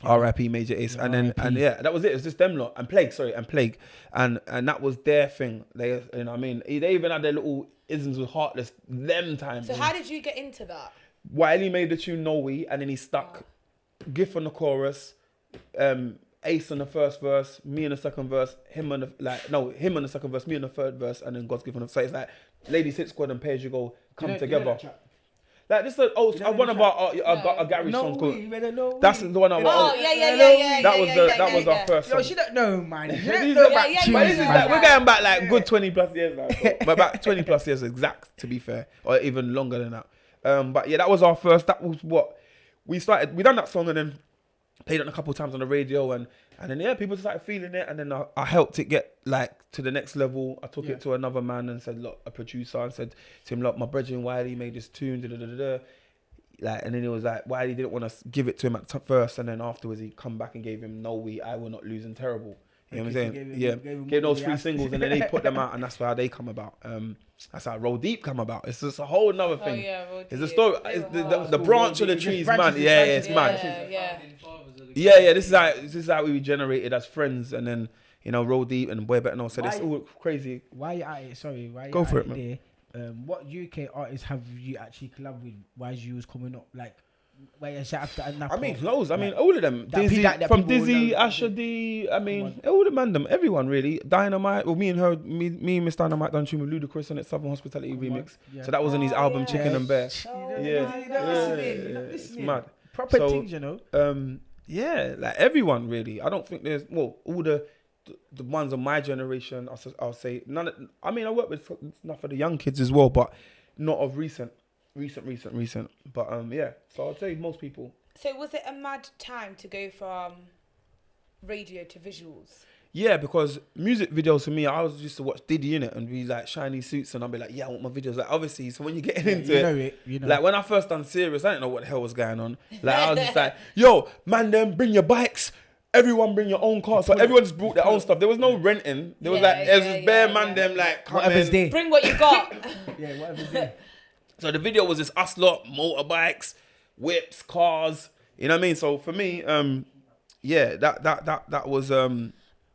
R.I.P. Major Ace, and then that was it. It was just them lot and Plague, and that was their thing. They, you know what I mean, they even had their little isms with Heartless them times. So how did you get into that? Wiley made the tune No We, and then he stuck Gift on the chorus, Ace on the first verse, me on the second verse, him on the second verse, me on the third verse, and then God's Gift on the. So it's like Ladies Hit Squad and Pay As You Go come together. Like this is one of our Gary songs called. That's the one I want. That was our first song. Yo, she don't know, man. We're going back like good 20 plus years now. But about 20 plus years exact, to be fair, or even longer than that. But yeah, that was our first. That was what we started. We done that song and then played it a couple of times on the radio and then people started feeling it, and then I helped it get like to the next level. I took it to another man and said, look, a producer, and said to him, look, my brethren Wiley made this tune, like, and then it was like Wiley didn't want to give it to him at first, and then afterwards he come back and gave him No We, I Will Not Lose, and Terrible. You know what I'm saying? Gave those 3 singles, and then they put them out, and that's how they come about. That's how Roll Deep come about. It's just a whole nother thing. It's a story. It's the branch of the trees, man. Yeah, it's mad. Yeah. This is how we generated as friends, and then Roll Deep and Boy Better Know. So it's all crazy. Why you at it? Sorry, why you go for at it, man. There? What UK artists have you actually collabed with? Why is you coming up like? I mean, loads. I mean, all of them. Dizzy, from Dizzy, Asher D. I mean, all the man, everyone really. Dynamite. Well, me and Miss Dynamite done tune with Ludacris on it, Southern Hospitality remix. So that was on his album Chicken and Bear. It's mad. Proper things, you know. Yeah, like everyone really. I don't think there's all the ones of my generation. I'll say none. I mean, I work with enough of the young kids as well, but not of recent. But so I'd say most people. So was it a mad time to go from radio to visuals? Yeah, because music videos for me, I was used to watch Diddy in it and be like shiny suits, and I'd be like, yeah, I want my videos. Like obviously, so when you're getting into it, like when I first done Serious, I didn't know what the hell was going on. Like I was just like, yo, man, them bring your bikes. Everyone bring your own car. So everyone just brought their own stuff. There was no renting. There was bare man them like whatever's there. Bring what you got. Whatever's there. So the video was just us lot, motorbikes, whips, cars. You know what I mean? So for me, that was.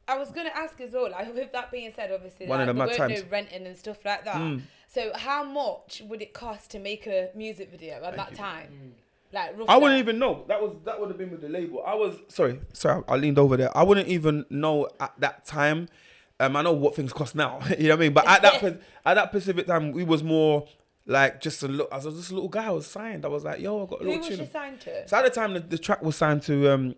I was gonna ask as well. Like with that being said, obviously, one of the mad times. No renting and stuff like that. So how much would it cost to make a music video at that time? Like roughly? I wouldn't even know. That would have been with the label. I was sorry. I leaned over there. I wouldn't even know at that time. I know what things cost now. You know what I mean? But at that specific time, we was more. Like just a look, I was just a little guy. I was signed. I was like, "Yo, I got a little tune." Who was you signed to? So at the time, the track was signed to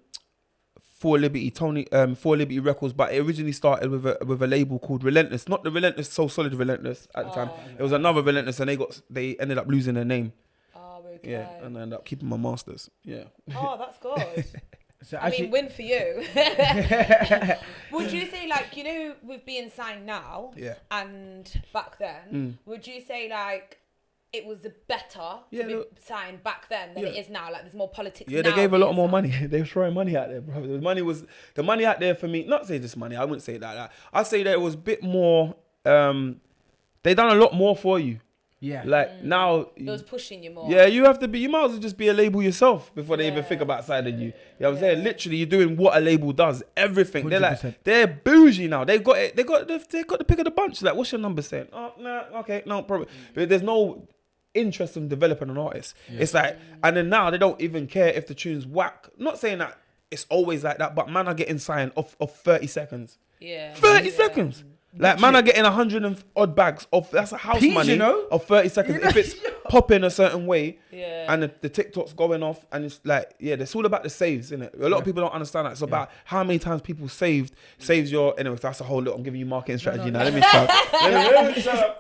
For Liberty, For Liberty Records, but it originally started with a label called Relentless. Not the Relentless, So Solid Relentless at the time. It was another Relentless, and they ended up losing their name. Oh, okay. Yeah, and I ended up keeping my masters. Yeah. Oh, that's good. So I mean, win for you. Would you say, like, with being signed now, and back then, would you say like? It was better to be signed back then than it is now. Like there's more politics. Yeah, they gave a lot more money. They were throwing money out there, bro. The money out there for me. Not say just money. I wouldn't say that. I'd say that it was a bit more. They done a lot more for you. Yeah. Like now. It was pushing you more. Yeah, you have to be. You might as well just be a label yourself before they even think about signing you. You know what I'm saying? Literally, you're doing what a label does. Everything. 100%. They're bougie now. They've got it. They got the pick of the bunch. Like, what's your number saying? Oh, nah, okay, no problem. But there's no interest in developing an artist. It's like, and then now they don't even care if the tune's whack. Not saying that it's always like that, but man are getting signed off 30 seconds. Yeah. 30 seconds. Like man are getting 100 and odd bags of that's a house money of 30 seconds. If it's popping a certain way and the TikTok's going off and it's like, it's all about the saves, isn't it? A lot of people don't understand that. It's about how many times people saves your, anyway, that's a whole lot. I'm giving you marketing strategy now. Let me start.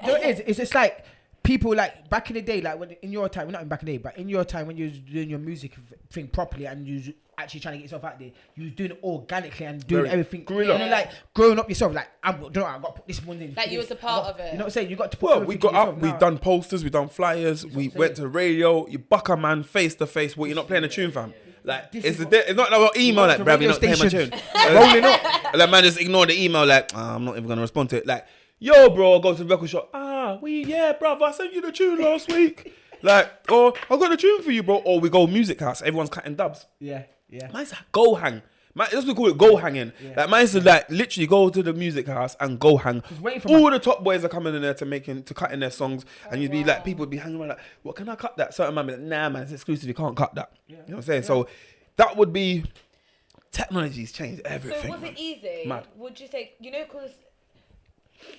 It's like people like back in the day, like when in your time, not in back in the day, but in your time when you was doing your music thing properly and you was actually trying to get yourself out there, you was doing it organically and doing everything. You know, like growing up yourself, like I got to put this one in. Like you was a part of it. You know what I'm saying? You got to put. We got up. We've done posters. We've done flyers. We went to radio. You buck a man face to face. What, you're not playing a tune, fam? Like it's not like email like, bruv, you're not playing my tune. Rolling up. Like man, just ignore the email. Like I'm not even gonna respond to it. Like yo, bro, go to the record shop. Bruv, I sent you the tune last week. Like, or I got the tune for you, bro. Or we go music house. Everyone's cutting dubs. Yeah. Mine's like go hang. That's what we call it, go hanging. Yeah. Like mine's like literally go to the music house and go hang. All the top boys are coming in there to cutting their songs, and you'd be like, people would be hanging around like, what, can I cut that? Certain man be like, nah man, it's exclusive, you can't cut that. Yeah. You know what I'm saying? Yeah. So that would be, technology's changed everything. So was it easy? Mad. Would you say, you know, because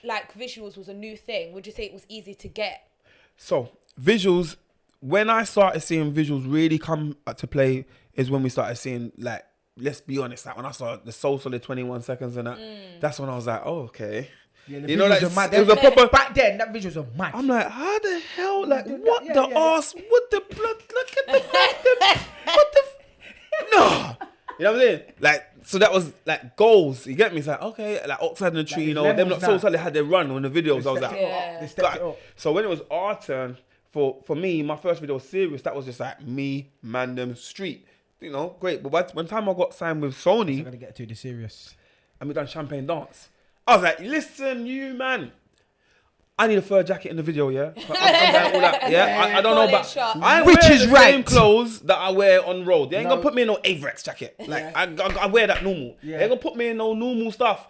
like visuals was a new thing, would you say it was easy to get? So visuals, when I started seeing visuals really come to play is when we started seeing, like, let's be honest, like when I saw the Soul Solid 21 seconds and that, that's when I was like, oh, okay. Yeah, you know, like, it was a proper... Back then, that visuals were mad. I'm like, how the hell, like, what the arse, what the blood, look at the, what the, no. You know what I'm saying? Like, so that was, like, goals, you get me? It's like, okay, like, Oxide and the Tree, you know, them not Soul Solid had their run on the videos, I was like, so when it was our turn, for me, my first video was serious, that was just like me, Mandem, street. You know, great. But when time I got signed with Sony, I'm gonna get to the serious. And we done Champagne Dance. I was like, listen, you man, I need a fur jacket in the video, yeah. I don't know, but I wear the same clothes that I wear on road. They ain't gonna put me in no Averex jacket. Like I wear that normal. They ain't gonna put me in no normal stuff.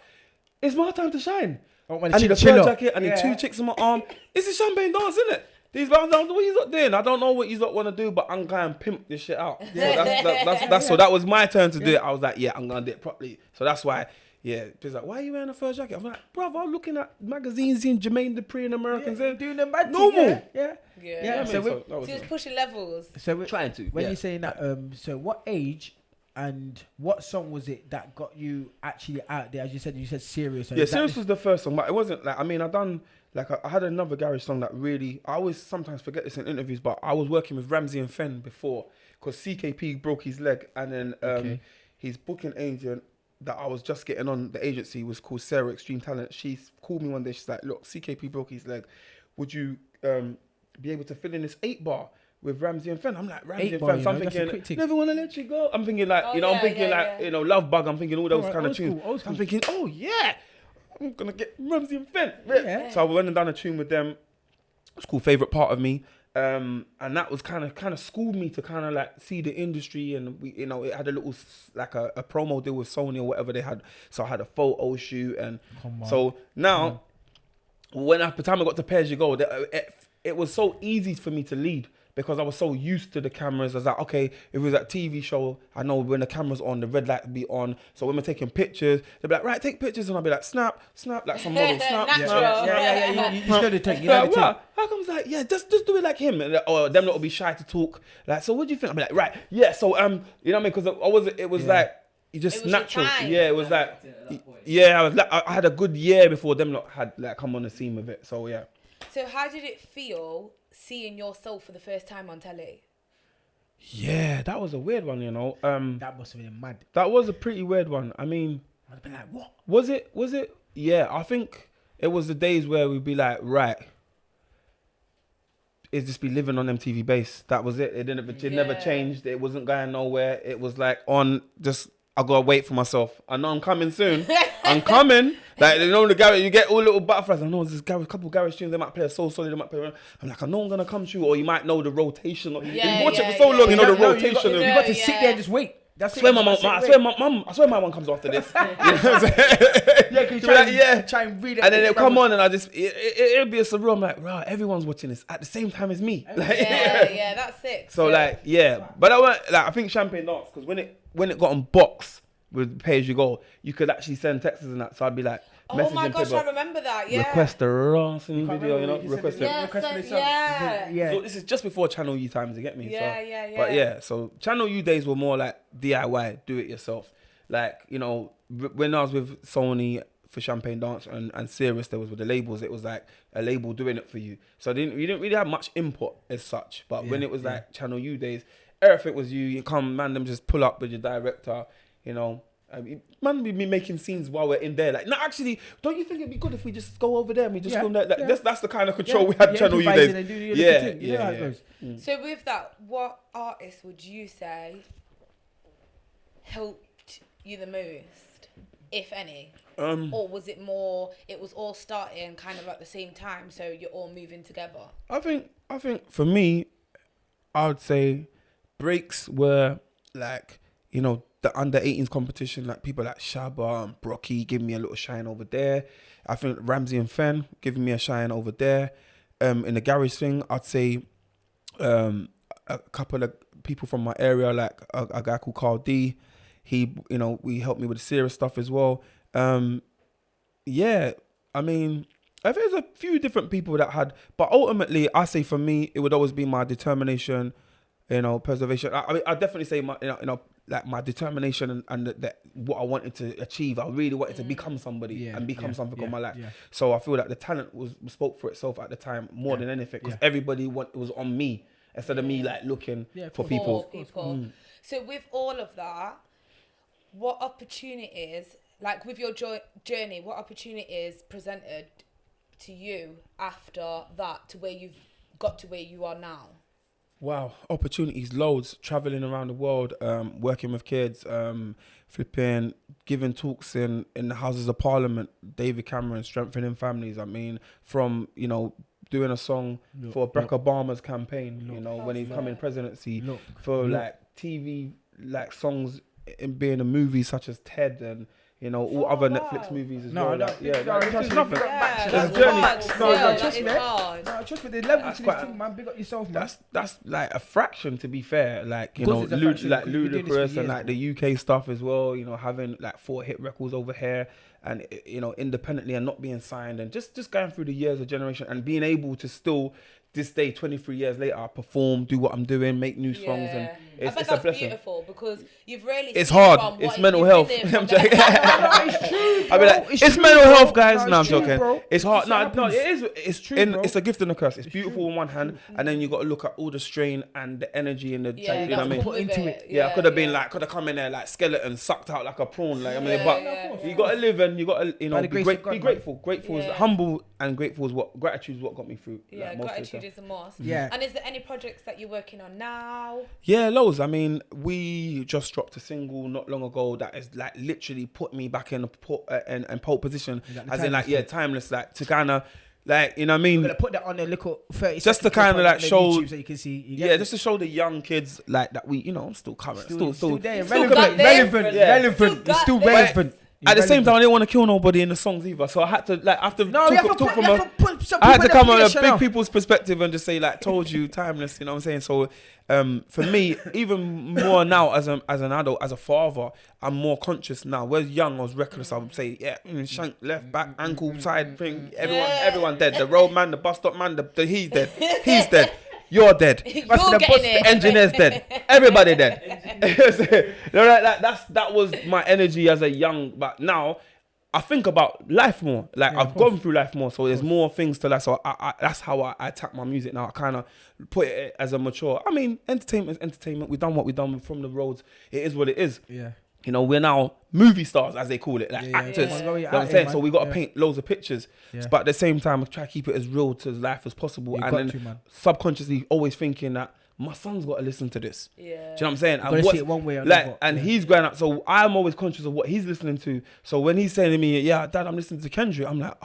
It's my time to shine. I need a fur jacket. I need 2 chicks on my arm. It's a Champagne Dance, isn't it? These guys, what you lot doing? I don't know what you lot want to do, but I'm going to pimp this shit out. So that was my turn to do it. I was like, yeah, I'm going to do it properly. So that's why, people like, why are you wearing a fur jacket? I'm like, bruv, I'm looking at magazines seeing Jermaine Dupri and Americans doing the mad normal. Yeah. So he was pushing levels. So we're trying to. When you're saying that, so what age and what song was it that got you actually out there? As you said Serious. So Serious was the first song, but it wasn't like, I mean, I had another garage song that really, I always sometimes forget this in interviews, but I was working with Ramsey and Fenn before because CKP broke his leg, and then his booking agent that I was just getting on the agency was called Sarah Extreme Talent. She called me one day, she's like, look, CKP broke his leg. Would you be able to fill in this 8-bar with Ramsey and Fenn? I'm like, Ramsey and Fenn, so I'm thinking, never want to let you go. I'm thinking like, you know, Love Bug, I'm thinking all those kind of tunes. I'm thinking, oh yeah. I'm gonna get Ramsey and Fenn. Yeah. So I went and done a tune with them. It's called Favorite Part of Me, and that was kind of schooled me to kind of like see the industry, and we, you know, it had a little like a promo deal with Sony or whatever they had. So I had a photo shoot, and so now by the time I got to Pay As You Go, it was so easy for me to lead. Because I was so used to the cameras. I was like, okay, if it was a TV show, I know when the camera's on, the red light will be on. So when we're taking pictures, they'll be like, right, take pictures. And I'll be like, snap, like some model, snap. You know the take. How comes like, yeah, just do it like him. Or them lot will be shy to talk. Like, so what do you think? I'll be like, right, yeah. So, you know what I mean? Because it was like, you just natural. Yeah, it was like, I had a good year before them lot had like come on the scene with it. So, yeah. So how did it feel seeing yourself for the first time on telly? Yeah, that was a weird one, you know. That must have been mad. That was a pretty weird one. I mean, I'd have been like, what? Was it? Yeah, I think it was the days where we'd be like, right, it's just be living on MTV base. That was it. It never changed. It wasn't going nowhere. It was like I gotta wait for myself. I know I'm coming soon. I'm coming. Like, you know, the garage, you get all little butterflies. I know there's a couple garage tunes. They might play a Soul Solid. They might play. I'm like, I know I'm gonna come to you, or you might know the rotation. You watch it for so long, you know the rotation. You got to sit there and just wait. I swear my mum comes after this. You know what I'm saying? Yeah, try and read it. And then it'll come on, and it'll be a surreal. I'm like, right, everyone's watching this at the same time as me. Like, yeah, that's sick. So like, but I think Champagne Dance, because when it got on box with Pay As You Go, you could actually send texts and that. So I'd be like, oh my gosh, I remember that. Yeah. Request a Rossing video, you know, request it. Yeah. So this is just before Channel U times, you get me? Yeah. But yeah, so Channel U days were more like DIY, do it yourself. Like, you know, when I was with Sony, for Champagne Dance and Serious, there was with the labels, it was like a label doing it for you. So you didn't really have much input as such. But when it was like Channel U days, everything was you come, man, them just pull up with your director, you know. Man, we be making scenes while we're in there. Like, no, actually, don't you think it'd be good if we just go over there and we just film that? Like, that's the kind of control we had Channel U days. Yeah. So with that, what artist would you say helped you the most, if any? Or was it more, it was all starting kind of at the same time, so you're all moving together? I think for me, I would say breaks were like, you know, the under 18s competition, like people like Shabba and Brocky giving me a little shine over there. I think Ramsey and Fen giving me a shine over there. In the garage thing, I'd say a couple of people from my area, like a guy called Carl D. He, you know, we helped me with the serious stuff as well. Yeah, I mean, I think there's a few different people that had, but ultimately, I say for me, it would always be my determination, you know, preservation. I mean, I definitely say my, you know, like my determination and that what I wanted to achieve. I really wanted to become somebody and become something in my life. Yeah. So I feel like the talent spoke for itself at the time more than anything, because everybody was on me instead of me like looking for people. So with all of that, what opportunities, like with your journey, what opportunities presented to you after that to where you've got to where you are now? Wow, opportunities, loads, traveling around the world, working with kids, flipping, giving talks in the Houses of Parliament, David Cameron, strengthening families. I mean, from, you know, doing a song for Barack Obama's campaign, you know, when he's coming presidency, for like TV, like songs in being a movie such as Ted and, you know, all other Netflix movies as well. Trust me. Trust me, there's levels to this thing, man. Big up yourself, man. That's like a fraction, to be fair. Like, you know, like Ludacris and like the UK stuff as well. You know, having like 4 hit records over here, and, you know, independently and not being signed, and just going through the years of generation and being able to still, this day, 23 years later, I perform, do what I'm doing, make new songs, and it's a blessing. Beautiful, because you've really. It's hard. It's mental health. I'm joking. It's true, I mean, like, it's mental health, guys. No, I'm joking. Bro. It's hard. No, it is. It's true. It's a gift and a curse. It's beautiful on one hand, and then you got to look at all the strain and the energy and the. You know what I mean? Put into it. I could have been like, could have come in there like skeleton, sucked out like a prawn. Like, I mean, but you got to live and you got to, you know, be grateful. Grateful is humble, and grateful is gratitude is what got me through. Yeah, gratitude is a must. Yeah. And is there any projects that you're working on now? Yeah, loads. I mean, we just dropped a single not long ago that is like literally put me back in pole position, as in like timeless, like to kind of like, you know what I mean. I'm gonna put that on a little 30 just to kind of like show, so you can see. Just to show the young kids like that we, you know, I'm still current, still there, relevant. It's still relevant. At the same time, I didn't want to kill nobody in the songs either, so I had to like talk from I had to come on a big people's perspective and just say like, told you, timeless. You know what I'm saying? So, for me, even more now as an adult, as a father, I'm more conscious now. Whereas young, I was reckless. I would say, shank, left, back, ankle, side thing. Everyone dead. The road man, the bus stop man, he's dead. He's dead. You're dead. The engineer's dead. Everybody dead. That was my energy as a young. But now I think about life more. Like I've gone through life more, so there's more things to life. So I that's how I attack my music now. I kind of put it as a mature. I mean, entertainment is entertainment. We've done what we've done from the roads. It is what it is. Yeah. You know, we're now movie stars, as they call it, like actors. You know what I'm saying? So we got to paint loads of pictures, but at the same time, I try to keep it as real to life as possible. And then subconsciously always thinking that my son's got to listen to this. Yeah. Do you know what I'm saying? And see it one way or another. And he's growing up, so I'm always conscious of what he's listening to. So when he's saying to me, Dad, I'm listening to Kendrick, I'm like,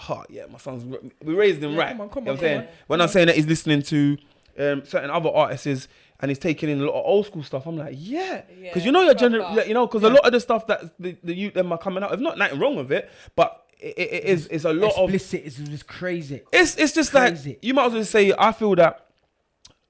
my son's, we raised him right. Come on, you know what I'm saying? When I'm saying that he's listening to certain other artists, and he's taking in a lot of old school stuff, I'm like, because you know because a lot of the stuff that the youth them are coming out, there's not nothing wrong with it, but it's a lot explicit, it's just crazy. It's just crazy. Like, you might as well say, I feel that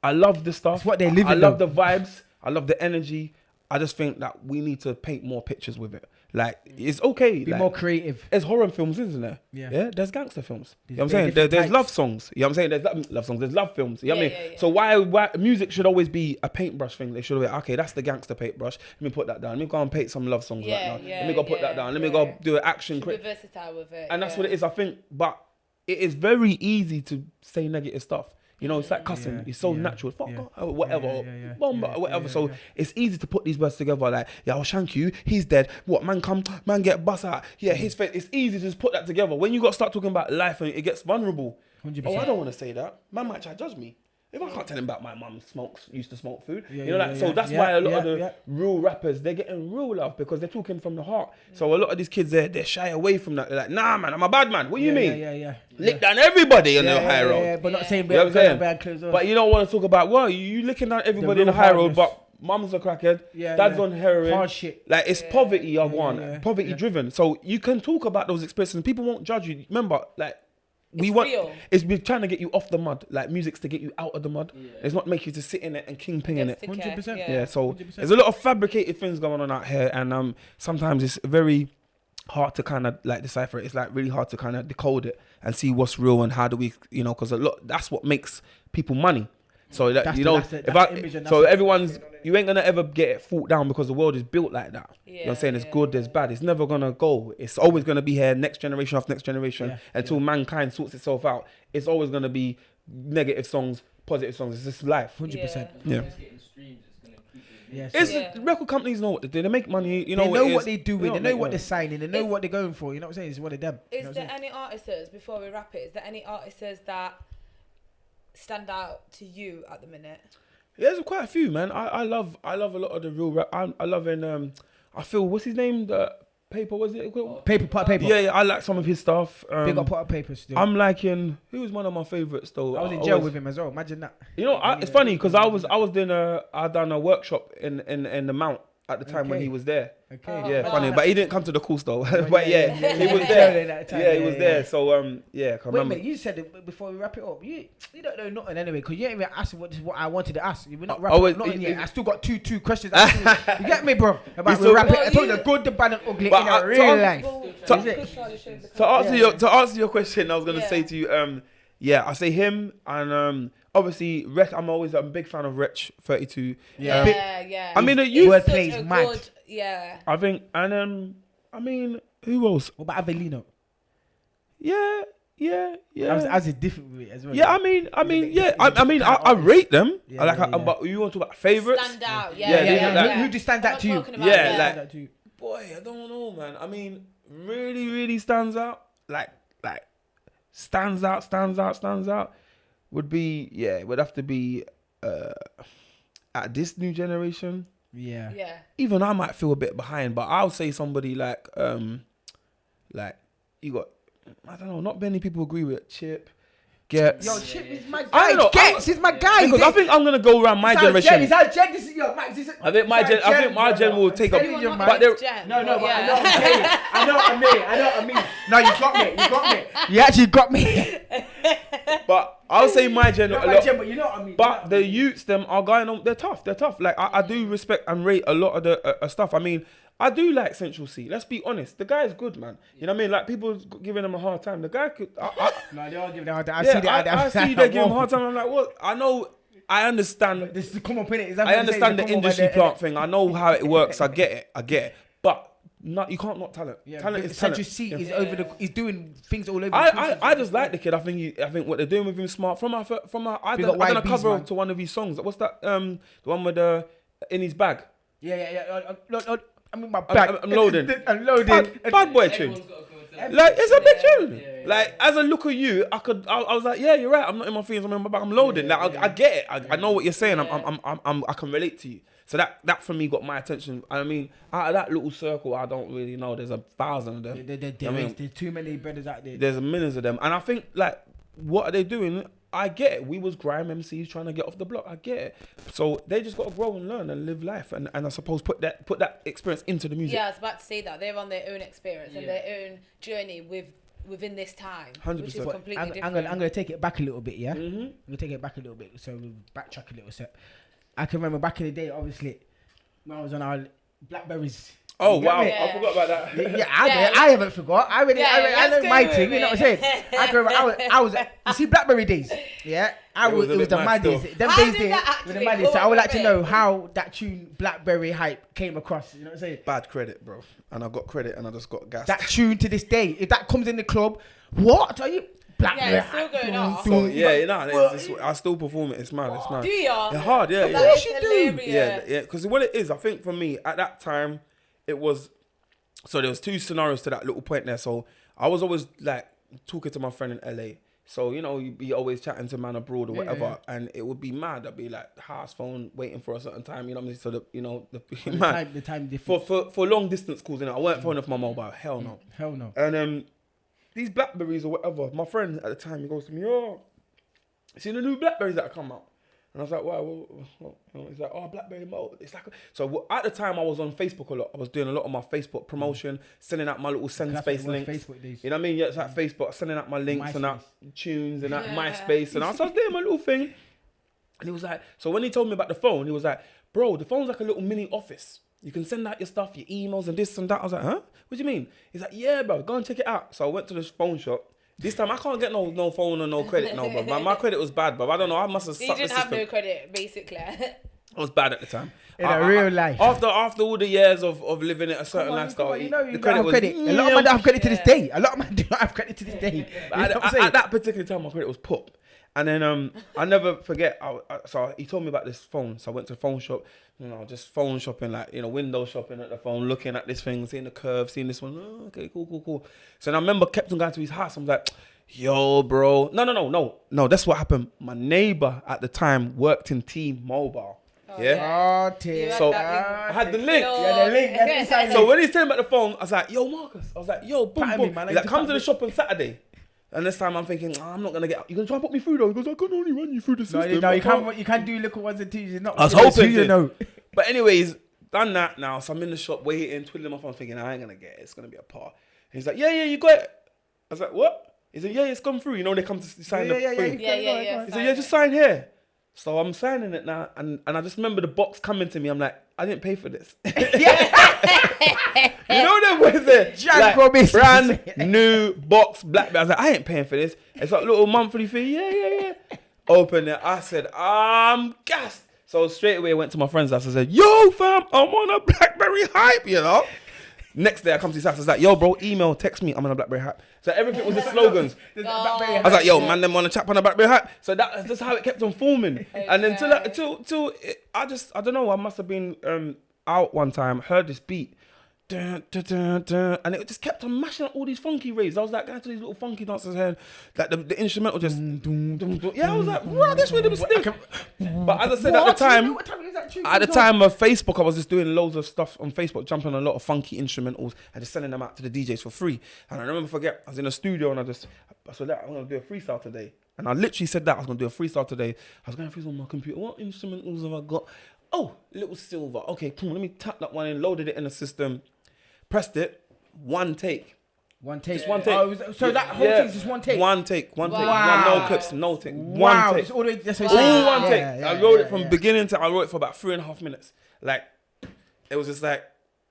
I love this stuff. It's what they live in. I love the vibes. I love the energy. I just think that we need to paint more pictures with it. Like, it's okay. Be like, more creative. There's horror films, isn't there? Yeah. There's gangster films. You know what I'm very saying? different There's types. love songs. You know what I'm saying? There's love songs. There's love films. You know what I mean? Yeah. So why music should always be a paintbrush thing? They should be, okay, that's the gangster paintbrush. Let me put that down. Let me go and paint some love songs right now. Let me go put that down. Let me go do an action. Be versatile with it. And that's what it is, I think. But it is very easy to say negative stuff. You know, it's like cussing. It's so natural. Fuck off, whatever. Bomb, whatever. So it's easy to put these words together like, yeah, I'll shank you. He's dead. What, man get bust out. Yeah, his face. It's easy to just put that together. When you got to start talking about life and it gets vulnerable. 100%. Oh, I don't want to say that. Man might try to judge me. If I can't tell him about my mum used to smoke food. So that's why a lot of the real rappers, they're getting real love because they're talking from the heart. So a lot of these kids, they're shy away from that. They're like, nah, man, I'm a bad man. What do you mean? Lick down everybody on the high road. Yeah, but not saying bad clothes on. But you don't want to talk about, well, you licking down everybody on the high road, but mum's a crackhead, dad's on heroin. Hard shit. Like, it's poverty, poverty driven. So you can talk about those experiences and people won't judge you. Remember, like, we're trying to get you off the mud. Like, music's to get you out of the mud. It's not make you to sit in it and kingpin in it. 100%. Yeah, so 100%. There's a lot of fabricated things going on out here, and sometimes it's very hard to kind of like decipher it. It's like really hard to kind of decode it and see what's real and how do we, you know, because that's what makes people money. So that, you ain't gonna ever get it fought down because the world is built like that. You know what I'm saying? It's good, there's bad. It's never gonna go. It's always gonna be here, next generation after next generation, until mankind sorts itself out. It's always gonna be negative songs, positive songs. It's just life. 100%. Yeah. Record companies know what they do. They make money. You know, they know what they're doing. They know what they're signing. They know what they're going for. You know what I'm saying? It's one of them. Is there any artists, before we wrap it, is there any artists that stand out to you at the minute? Yeah, there's quite a few, man. I love a lot of the real rap. I love I feel, what's his name? The Paper, was it? Paper. Yeah, I like some of his stuff. Big up Pot of Paper still. I'm liking, who was one of my favourites though? I was in jail with him as well. Imagine that. You know, it's funny because I done a workshop in the Mount at the time when he was there. Okay. Funny, but he didn't come to the course though. But he was there. He was there. So Wait, you said it before we wrap it up. You don't know nothing anyway because you ain't even asked what I wanted to ask. We're not wrapping up nothing yet. I still got two questions. You get me, bro? About we wrap it. I told you the good, the bad, and ugly in a real life. To answer your question, I was gonna say to you, I say him and obviously Wretch. I'm a big fan of Wretch 32. Yeah. I mean, you wordplay is mad. Yeah. I think, and I mean, who else? What about Avelino? Yeah. I was different with it as well. Yeah, I mean, I rate them. But you want to talk about favorites? Stand out. Who just stands out to you? Boy, I don't know, man. I mean, really stands out. Like stands out. Would have to be at this new generation. Yeah. Even I might feel a bit behind, but I'll say somebody like you got, I don't know, not many people agree with Chip. Gets. Yo, Chip is my guy. Gets is my guy. Because I think I'm gonna go around my generation. Is that Jen? This is your Max. I think my gen will take up. But there, no, but I know what I mean. No, you got me. You actually got me. But I'll say my gen. But you know what I mean. But the youths, them are going on. They're tough. Like I do respect and rate a lot of the stuff. I mean, I do like Central C. Let's be honest. The guy's good, man. You know what I mean? Like, people giving him a hard time. The guy could... No, they are giving him a hard time. I see they're giving him a hard time. I'm like, what? I understand. This is come up in it. I understand the industry plant thing. I know how it works. I get it. But you can't not talent. Talent is talent. Central C is he's doing things all over. I just like the kid. I think what they're doing with him is smart. I done a cover to one of his songs. What's that? The one with in his bag. Yeah. I'm in my bag. I'm loading. Bad boy tune. Like, it's a big tune. Like, as a look at you, I was like, yeah, you're right. I'm not in my feelings. I'm in my bag. I'm loading. Like, I get it. I know what you're saying. I can relate to you. So that for me got my attention. I mean, out of that little circle, I don't really know. There's 1,000 of them. There's too many brothers out there. There's millions of them, and I think like, what are they doing? I get it. We was grime MCs trying to get off the block. I get it. So they just got to grow and learn and live life, and I suppose put that experience into the music. Yeah, I was about to say that they're on their own experience and their own journey within this time, 100%. which is completely different. I'm gonna take it back a little bit, yeah. Mm-hmm. I'm gonna take it back a little bit, so we'll backtrack a little step. I can remember back in the day, obviously, when I was on our Blackberries. Oh wow, I forgot about that. Yeah, I haven't forgot. I know my thing. You know what I'm saying? I was. You see, Blackberry days. Yeah, it was the mad days. Them days were the mad days. So I would like to know how that tune Blackberry Hype came across. You know what I'm saying? Bad credit, bro. And I got credit, and I just got gassed. That tune to this day, if that comes in the club, what are you? Blackberry. Yeah, it's still going on. So, I still perform it. It's mad. It's mad. Do you? It's hard. Yeah, yeah. That is hilarious. Yeah. Because what it is, I think for me at that time, it was. So there was two scenarios to that little point there. So I was always like talking to my friend in LA. So, you know, you'd be always chatting to man abroad or whatever. Yeah. And it would be mad. I'd be like, house phone, waiting for a certain time. You know what I mean? So, the time difference. For long distance calls, you know, I weren't phoning off my mobile. Hell no. Hell no. And these Blackberries or whatever, my friend at the time, he goes to me, oh, see the new Blackberries that have come out? And I was like, wow. He's like, oh, Blackberry mode. It's like, so at the time I was on Facebook a lot. I was doing a lot of my Facebook promotion, sending out my little send space links. You know what I mean? Yeah, it's like Facebook, sending out my links and that tunes and that MySpace. And I was doing my little thing. And he was like, so when he told me about the phone, he was like, bro, the phone's like a little mini office. You can send out your stuff, your emails and this and that. I was like, huh? What do you mean? He's like, yeah, bro, go and check it out. So I went to this phone shop. This time I can't get no phone or no credit, no, bro. My credit was bad, bro. I don't know. I must have sucked the system. You didn't have no credit, basically. I was bad at the time. In real life. After all the years of living in a certain lifestyle, you know, the credit was... A lot of men don't have credit to this day. At that particular time, my credit was pop. And then I never forget, so he told me about this phone. So I went to the phone shop, you know, just phone shopping, like, you know, window shopping at the phone, looking at this thing, seeing the curve, seeing this one. Oh, okay, cool. So then I remember kept on going to his house. I'm like, yo, bro. No, that's what happened. My neighbor at the time worked in T-Mobile. Yeah. So I had the link. Yeah, the link. So when he's telling me about the phone, I was like, yo, Marcus. I was like, yo, boom. He's like, come to the shop on Saturday. And this time I'm thinking, I'm not gonna get. You gonna try and put me through though? He goes, I can only run you through the system. No, you can't do little ones and twos. I was hoping to. Know. But anyways, done that now. So I'm in the shop waiting, twiddling my phone, thinking I ain't gonna get it. It's gonna be a par. And he's like, yeah, you got it. I was like, what? He said, yeah, it's come through. You know, they come to sign the thing. Yeah. He said, yeah, just sign here. So I'm signing it now, and I just remember the box coming to me. I'm like, I didn't pay for this. You know them was it? Like, brand new box Blackberry. I was like, I ain't paying for this. It's like a little monthly fee. Yeah. Open it. I said, I'm gassed. So straight away I went to my friend's house. I said, yo, fam, I'm on a Blackberry Hype, you know. Next day I come to his house. I was like, yo, bro, email, text me. I'm on a Blackberry Hype. So everything was the slogans. I was like, yo, man, them want to chat on a Blackberry Hype. So that's just how it kept on forming. Okay. And then till I don't know. I must have been out one time, heard this beat. Dun, dun, dun, dun, and it just kept on mashing up all these funky raves. I was like going to these little funky dancers here, like the instrumental just yeah. I was like, wow, this rhythm stink. But as I said at the time of Facebook, I was just doing loads of stuff on Facebook, jumping on a lot of funky instrumentals and just sending them out to the DJs for free. And I remember I was in a studio and I said that I'm gonna do a freestyle today. And I literally said that I was gonna do a freestyle today. I was going through on my computer. What instrumentals have I got? Oh, little silver. Okay, cool. Let me tap that one in. Loaded it in the system. Pressed it, one take. Just one take. Oh, so that whole thing's just one take? One take. Wow. No clips, no take. Wow. One take. All one take. I wrote it from beginning to, I wrote it for about 3.5 minutes. Like, it was just like,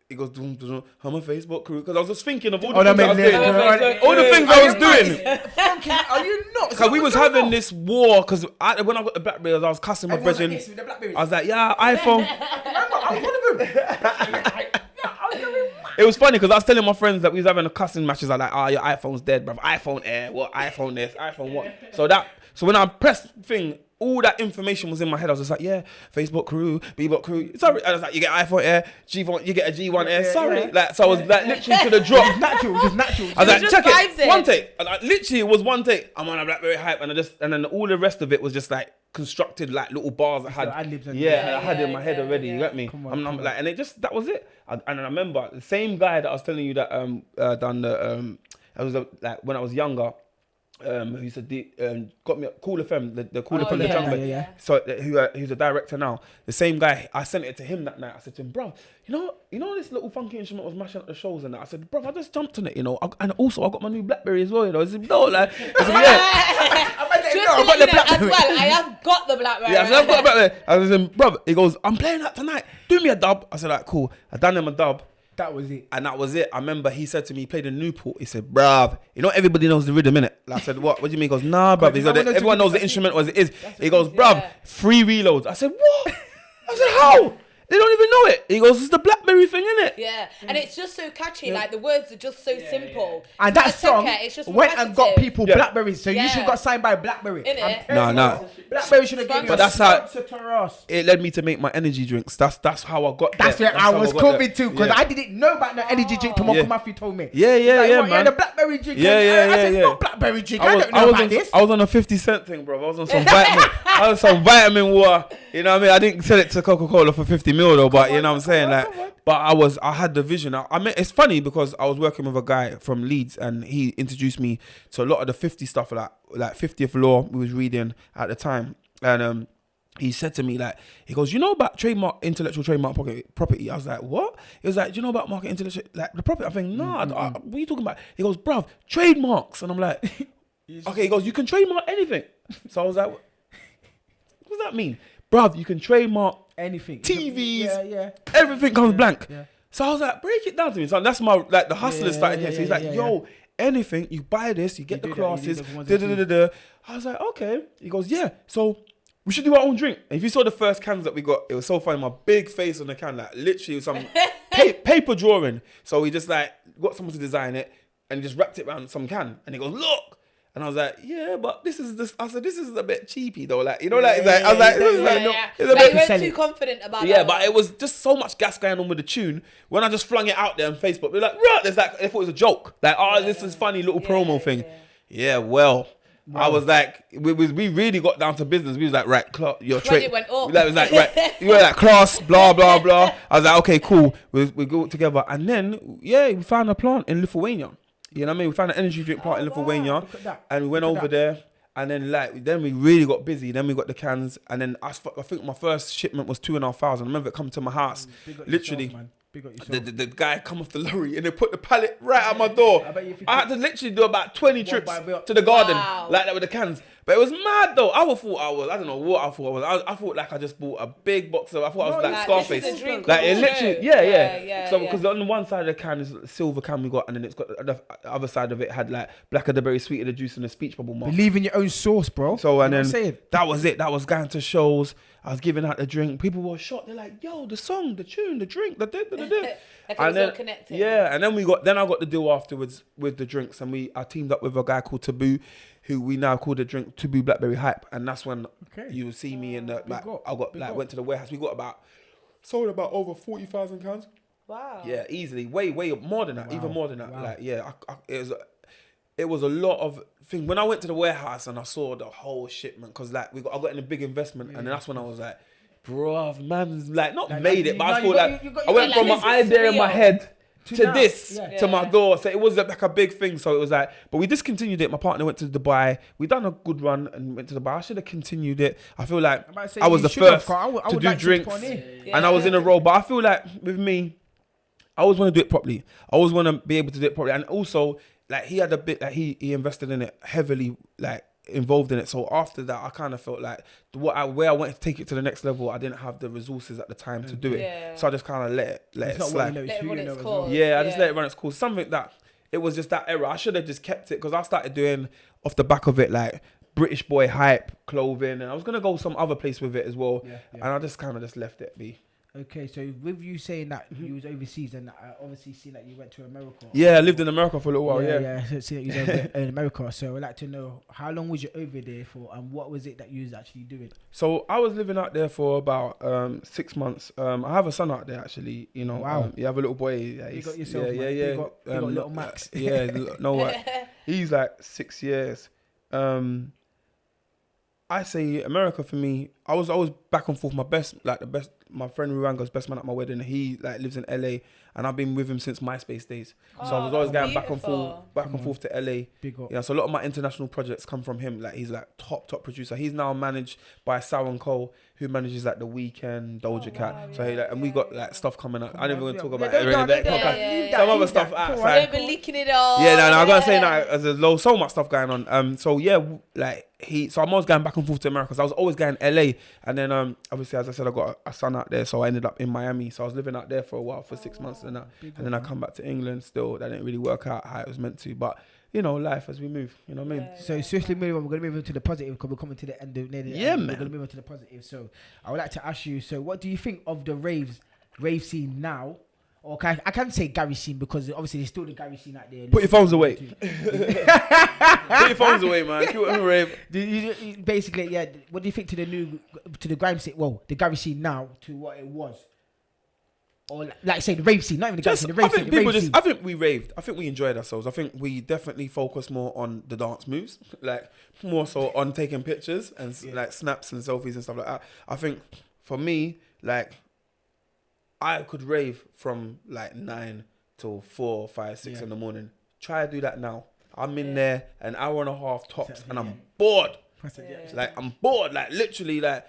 it goes, I'm a Facebook crew. Because I was just thinking of all the things I was doing. All the things I was doing. Are you not? Because we was having this war, because when I got the Blackberries, I was cussing my brethren. I was like, yeah, iPhone. Remember, I was one of them. It was funny because I was telling my friends that we was having a cussing matches. I was like, your iPhone's dead, bruv. iPhone Air, what? iPhone this, iPhone what? So when I pressed thing, all that information was in my head. I was just like, yeah, Facebook crew, Bebop crew. Sorry, I was like, you get iPhone Air, G1, you get a G1 Air. Sorry, like so I was like literally to the drop. Just natural. I was like, check it, one take. And literally it was one take. I'm on a Blackberry Hype, and then all the rest of it was just like constructed like little bars I had. I had in my head already. You get me? I'm like, and it just that was it. And I remember the same guy that I was telling you that done the I was like when I was younger. Who said got me Cool FM, the Cool FM, the jungle. Yeah. So who's a director now. The same guy. I sent it to him that night. I said to him, bro, you know this little funky instrument was mashing up the shows and that. I said, bro, I just jumped on it, you know. And also I got my new Blackberry as well, you know. I said, no, like, I said, yeah. Just to let you know as well, I have got the Blackberry. Yeah, so I've got the Blackberry. I was in, bro, he goes, I'm playing that tonight. Do me a dub. I said, like, cool. I done him a dub. That was it. And that was it. I remember he said to me, he played in Newport. He said, bruv, you know everybody knows the rhythm, innit? Like, I said, what? What do you mean? He goes, nah, bruv. He said, everyone knows the instrument as it is. He goes, bruv, 3 reloads. I said, what? I said, how? They don't even know it. He goes, it's the Blackberry thing, innit? Yeah, and it's just so catchy. Like, the words are just so simple. And that song went and got people Blackberries. So you should have got signed by Blackberry. No. Blackberry should have given you but a that's how sponsor to us. it led me to make my energy drinks. That's how I got there. That's where I was coming to, because I didn't know about the energy drink till Uncle Matthew told me. Yeah, man. The Blackberry drink. Yeah. I said, no Blackberry drink. I don't know about this. I was on a 50 cent thing, bro. I was on some vitamin. I was on some vitamin water. You know what I mean? I didn't sell it to Coca-Cola for 50 mil though, but you know what I'm saying? Like, but I had the vision. I mean, it's funny because I was working with a guy from Leeds and he introduced me to a lot of the 50 stuff, like 50th Law we was reading at the time. And he said to me, like, he goes, you know about intellectual trademark property? I was like, what? He was like, do you know about market intellectual, like the property? I think, nah, what are you talking about? He goes, bruv, trademarks. And I'm like, okay, he goes, you can trademark anything. So I was like, what does that mean? Bruv, you can trademark anything. TVs, everything comes blank. Yeah. So I was like, break it down to me. So that's my, like, the hustler started here. So he's like, yo, anything, you buy this, you get the classes, I was like, okay. He goes, yeah, so we should do our own drink. And if you saw the first cans that we got, it was so funny. My big face on the can, like literally some paper drawing. So we just like got someone to design it and just wrapped it around some can. And he goes, look. And I was like, yeah, but this is this. I said, this is a bit cheapy though. Like, you know, like, I was like, it's a bit. You weren't too confident about that. Yeah, but it was just so much gas going on with the tune. When I just flung it out there on Facebook, they're like, right, there's like, they thought it was a joke. Like, this is funny little promo thing. Yeah, well. Wow. I was like, we really got down to business. We was like, right, your trade went up. It was like, right, you were like class, blah blah blah. I was like, okay, cool. We go together, and then we found a plant in Lithuania. You know what I mean? We found an energy drink plant in Lithuania, and we went over there. And then we really got busy. Then we got the cans, and then I think my first shipment was 2,500. I remember it coming to my house, literally. Yourself, the guy come off the lorry and they put the pallet right at my door. I had to literally do about 20 trips to the garden like that with the cans. But it was mad though. I don't know what I thought I was. I thought like I just bought a big box of, I thought I was like Scarface. This is a drink like it literally, yeah. So yeah. because on the one side of the can is a silver can we got, and then it's got the other side of it had like black of the berry, sweet of the juice, and a speech bubble mark. Believe in your own sauce, bro. So and then that was it. That was going to shows. I was giving out the drink. People were shocked. They're like, "Yo, the song, the tune, the drink, the." And then all connected. Yeah, and then I got the deal afterwards with the drinks, and I teamed up with a guy called Taboo, who we now call the drink Taboo Blackberry Hype, and that's when you will see me in the went to the warehouse. We sold about over 40,000 cans. Wow. Yeah, easily, way more than that, even more than that. Wow. Like it was a lot of things. When I went to the warehouse and I saw the whole shipment, because like I got in a big investment, and then that's when I was like, bruv, man's like not made it, but I thought I went from my idea in my head to my door. So it was like a big thing. So it was like, but we discontinued it. My partner went to Dubai. We done a good run and went to Dubai. I should have continued it. I feel like I was the first to do drinks, and I was in a role. But I feel like with me, I always want to do it properly. I always want to be able to do it properly, and also. Like he had a bit, like he invested in it heavily, like involved in it. So after that, I kind of felt like where I wanted to take it to the next level, I didn't have the resources at the time to do it. So I just kind of let it slide. Let it run its course. Yeah, I just let it run its course. Something that it was just that era. I should have just kept it because I started doing off the back of it like British boy hype clothing, and I was gonna go some other place with it as well. And I just kind of just left it be. Okay, so with you saying that you was overseas, and I obviously see that you went to America. Yeah, I lived in America for a little while. Yeah. So see that you was over in America. So I'd like to know how long was you over there for, and what was it that you was actually doing? So I was living out there for about 6 months. I have a son out there actually. You know, wow. You have a little boy. You got yourself, man. You got little Max. He's like 6 years. I say America for me. I was always back and forth. My friend Ruanga's best man at my wedding. He like lives in LA, and I've been with him since MySpace days. So I was always going back and forth to LA. Big up. Yeah, so a lot of my international projects come from him. Like he's like top producer. He's now managed by Sow & Co, who manages like The Weeknd, Doja Cat. So we got like stuff coming up. I don't even want to talk about it. Some other stuff outside. Don't be leaking it all. Yeah, no, I gotta say that there's so much stuff going on. So yeah, like so I'm always going back and forth to America. So I was always going LA, and then obviously, as I said, I got a son out there, so I ended up in Miami. So I was living out there for a while, for 6 months, and then I come back to England. Still, that didn't really work out how it was meant to, but you know, life as we move. You know what I mean? So swiftly moving on, we're gonna move into the positive because we're coming to the end of the Yeah, end. man. We're gonna move on to the positive. So I would like to ask you. So what do you think of the rave scene now? Or I can say Gary scene because obviously there's still the Gary scene out there. Put your phones away. Put your phones away, man. Keep it on the rave. Basically, yeah. What do you think to the grime scene? Well, the Gary scene now to what it was, or like say the rave scene, not even the Gary scene, the rave scene. I think we raved. I think we enjoyed ourselves. I think we definitely focused more on the dance moves, like more so on taking pictures and like snaps and selfies and stuff like that. I think for me, like, I could rave from like 9 till 4, 5, 6 in the morning. Try to do that now. I'm in there an hour and a half tops, and I'm bored. Like I'm bored. Like literally, like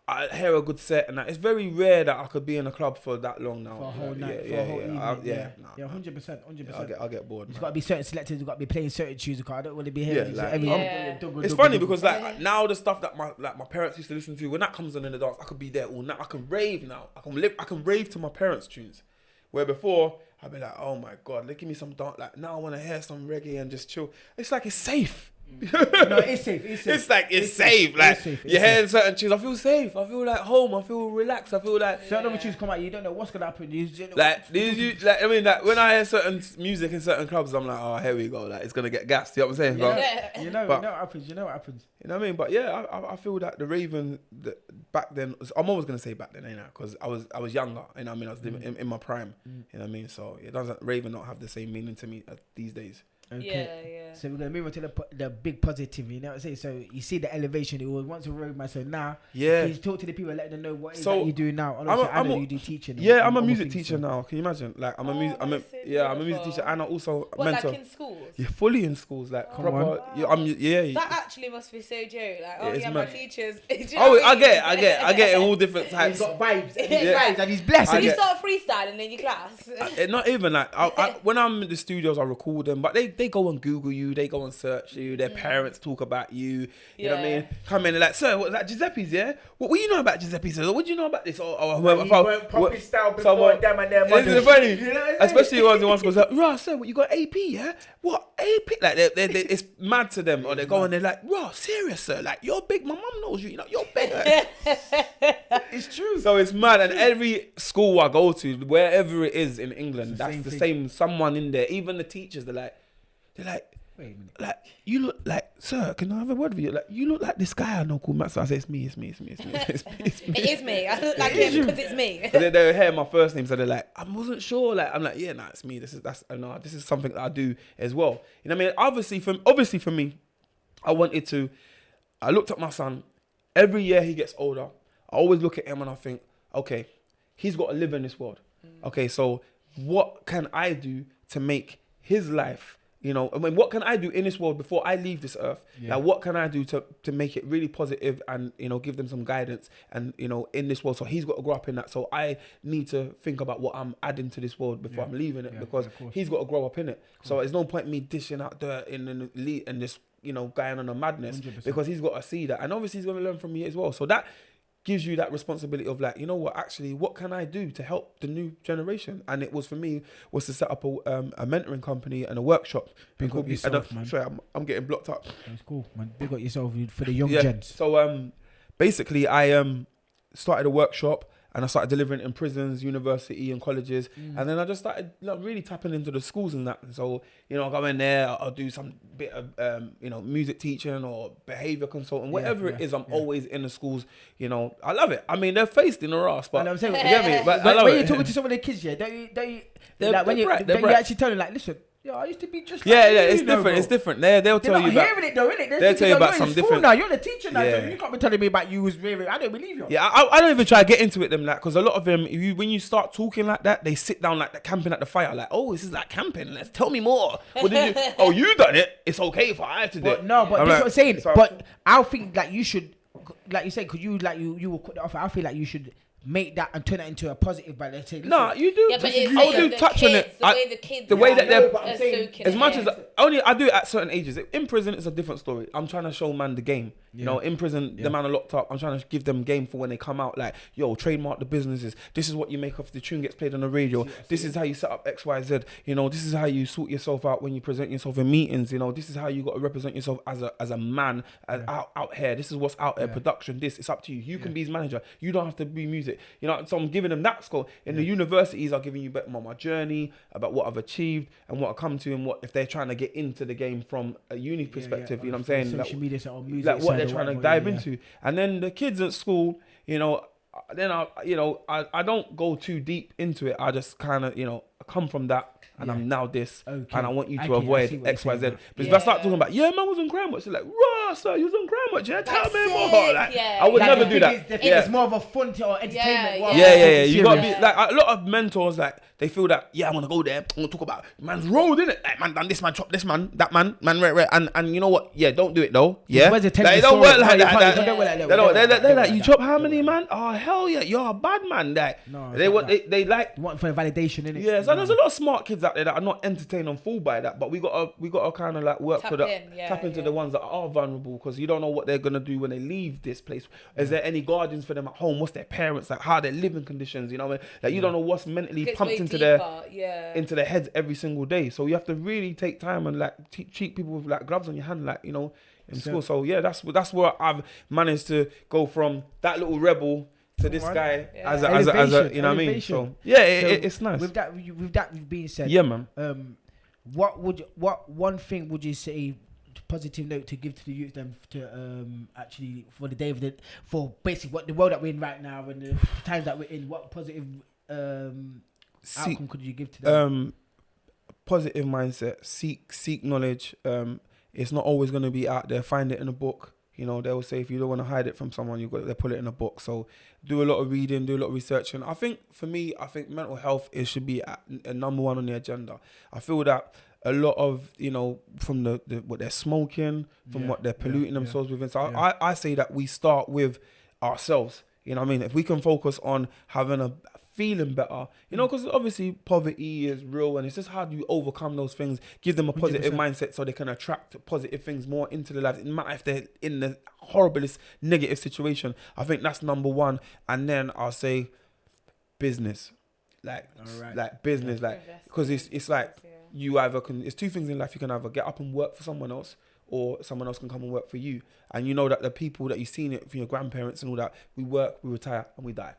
I hear a good set, and it's very rare that I could be in a club for that long now. For a whole night, yeah, for a whole evening. Nah. 100%. I'll get bored. There's got to be certain selectors who've got to be playing certain tunes because I don't want to be hearing It's funny because like now the stuff that my parents used to listen to, when that comes on in the dance, I could be there all night. I can rave now. I can rave to my parents' tunes. Where before I'd be like, oh my god, give me some dance. Like now I want to hear some reggae and just chill. It's like it's safe. No, it's safe. It's like it's safe. Like you hear certain tunes, I feel safe. I feel like home. I feel relaxed. I feel like certain other tunes come out. You don't know what's gonna happen. Like when I hear certain music in certain clubs, I'm like, oh, here we go. Like it's gonna get gassed. You know what I'm saying? Yeah. You know what happens. You know what I mean? But yeah, I feel that the raving back then. I'm always gonna say back then, ain't I? Because I was younger. You know what I mean? I was living in my prime. You know what I mean? So it doesn't raving not have the same meaning to me these days. Okay. Yeah. So we're gonna move on to the big positive. You know what I'm saying? So you see the elevation. It was once a road man. So now, please talk to the people, let them know what is that you do now. I know you do teaching. Yeah, I'm a music teacher now. Can you imagine? Like I'm a music teacher, and I also mentor. Like in schools? Yeah, fully in schools. Like proper. Wow. That actually must be so joke. Like my teachers. I get it in all different types. He's got vibes. Vibes, and he's blessed. And you start freestyling in your class. Not even like when I'm in the studios, I record them, but they go and Google you, they go and search you, their parents talk about you, you know what I mean? Come in and like, sir, what's that, Giuseppe's, yeah? What you know about Giuseppe, sir? What do you know about this? Or whoever. He went proper style before them and their mothers. Isn't it funny? You know, especially when the ones goes like, right, sir, what, you got AP, yeah? What, AP? Like, they it's mad to them, or they go and they're like, right, serious, sir? Like, you're big, my mum knows you know, you're big. It's true. So it's mad, and every school I go to, wherever it is in England, that's the same, someone in there, even the teachers, they're like, wait a minute. Like, you look like, sir, can I have a word with you? Like, you look like this guy I know called Maxwell. I say, it's me. It is me. I look like him because it's me. They hear my first name, so they're like, I wasn't sure. Like, I'm like, yeah, nah, it's me. This is something that I do as well. You know what I mean? Obviously for me, I looked at my son. Every year he gets older, I always look at him and I think, okay, he's got to live in this world. Okay, so what can I do to make his life, you know, I mean, what can I do in this world before I leave this earth? Yeah. Like, what can I do to make it really positive and, you know, give them some guidance and, you know, in this world. So he's got to grow up in that. So I need to think about what I'm adding to this world before I'm leaving it, because he's got to grow up in it. So there's no point me dishing out dirt and this, you know, going on a madness 100%. Because he's got to see that. And obviously he's going to learn from me as well. So that gives you that responsibility of like, you know what, actually, what can I do to help the new generation? And it was for me was to set up a mentoring company and a workshop. Big up yourself, man. Sorry, I'm getting blocked up. That's cool, man. Big up yourself for the young gens. So basically, I started a workshop. And I started delivering in prisons, university, and colleges. And then I just started really tapping into the schools and that. And so, you know, I'll go in there, I'll do some bit of, you know, music teaching or behavior consulting, whatever it is. I'm always in the schools. You know, I love it. I mean, they're faced in the ass, but I'm saying, you get me? But I love when it. you're talking to some of the kids, don't you like, when you actually tell them, like, listen, yeah, I used to be just like it's different. Bro. It's different. They'll tell you about. Hearing it though, innit? They'll tell you about some different. Now you're the teacher now, so you can't be telling me about you was raving. I don't believe you. Yeah, I don't even try to get into it them like, because a lot of them, when you start talking like that, they sit down like camping at the fire, like, oh, this is like camping. Let's tell me more. What did you? Oh, you done it. It's okay if I had to do it. No, but that's what I'm saying. But I think like you should, like you said, because you were cut off. I feel like you should make that and turn that into a positive by let's say No, you do. Yeah, but I do touch on it. The way that they're soaking as much in. as only I do it at certain ages. In prison, it's a different story. I'm trying to show man the game. You know, in prison, the man are locked up. I'm trying to give them game for when they come out. Like, yo, trademark the businesses. This is what you make if the tune gets played on the radio. This is how you set up X, Y, Z. You know, this is how you sort yourself out when you present yourself in meetings. You know, this is how you got to represent yourself as a man out here. This is what's out there. Production. This. It's up to you. You can be his manager. You don't have to be music. You know, so I'm giving them that score. In the universities, I'm giving you a bit more my journey about what I've achieved and what I come to and what if they're trying to get into the game from a uni perspective. You know what I'm saying? Social media or music, like what they're trying to dive into. And then the kids at school, you know, then I don't go too deep into it. I just kind of, you know, come from that. And I'm now this, and I want you to avoid X, Y, Z. But if I start talking about, man was on crime watch, they're like, raw, sir, you was on crime watch, tell me more. Like, I would never do that. It's more of a fun or entertainment. Yeah. You gotta be like a lot of mentors, like they feel that I want to go there. I want to talk about man's road, innit? Like man done this, man chopped this man, that man, right. And you know what? Yeah, don't do it though. Yeah, like, it don't work like that. They're like, you chop how many, man? Oh hell yeah, you're a bad man. Like they like want for validation, innit? Yeah, so there's a lot of smart kids out there that are not entertained and fooled by that, but we gotta kind of like work tap into the ones that are vulnerable, because you don't know what they're gonna do when they leave this place. Is there any guardians for them at home? What's their parents like? How their living conditions? You know, like you don't know what's mentally pumped into their heads every single day. So you have to really take time and like treat people with like gloves on your hand, like, you know, in school. So yeah, that's where I've managed to go from that little rebel to this guy as a you know what I mean. So yeah, it's nice. With that being said, yeah, man. What one thing would you say, positive note to give to the youth them to actually for the day of the, for basically what the world that we're in right now and the times that we're in, what positive outcome could you give to them? Positive mindset, seek knowledge. It's not always going to be out there. Find it in a book. You know, they will say if you don't want to hide it from someone, you've got to put it in a book. So do a lot of reading, do a lot of research. And I think for me, mental health should be a number one on the agenda. I feel that a lot of, you know, from the what they're smoking, from what they're polluting themselves with. So I say that we start with ourselves. You know what I mean? If we can focus on having a feeling better, you know, because obviously poverty is real, and it's just how do you overcome those things, give them a positive 100%. Mindset so they can attract positive things more into their lives. It matter if they're in the horriblest negative situation. I think that's number one. And then I'll say business, like business, like, because it's like you either can, it's two things in life. You can either get up and work for someone else, or someone else can come and work for you. And you know that the people that you've seen it for your grandparents and all that, we work, we retire, and we die.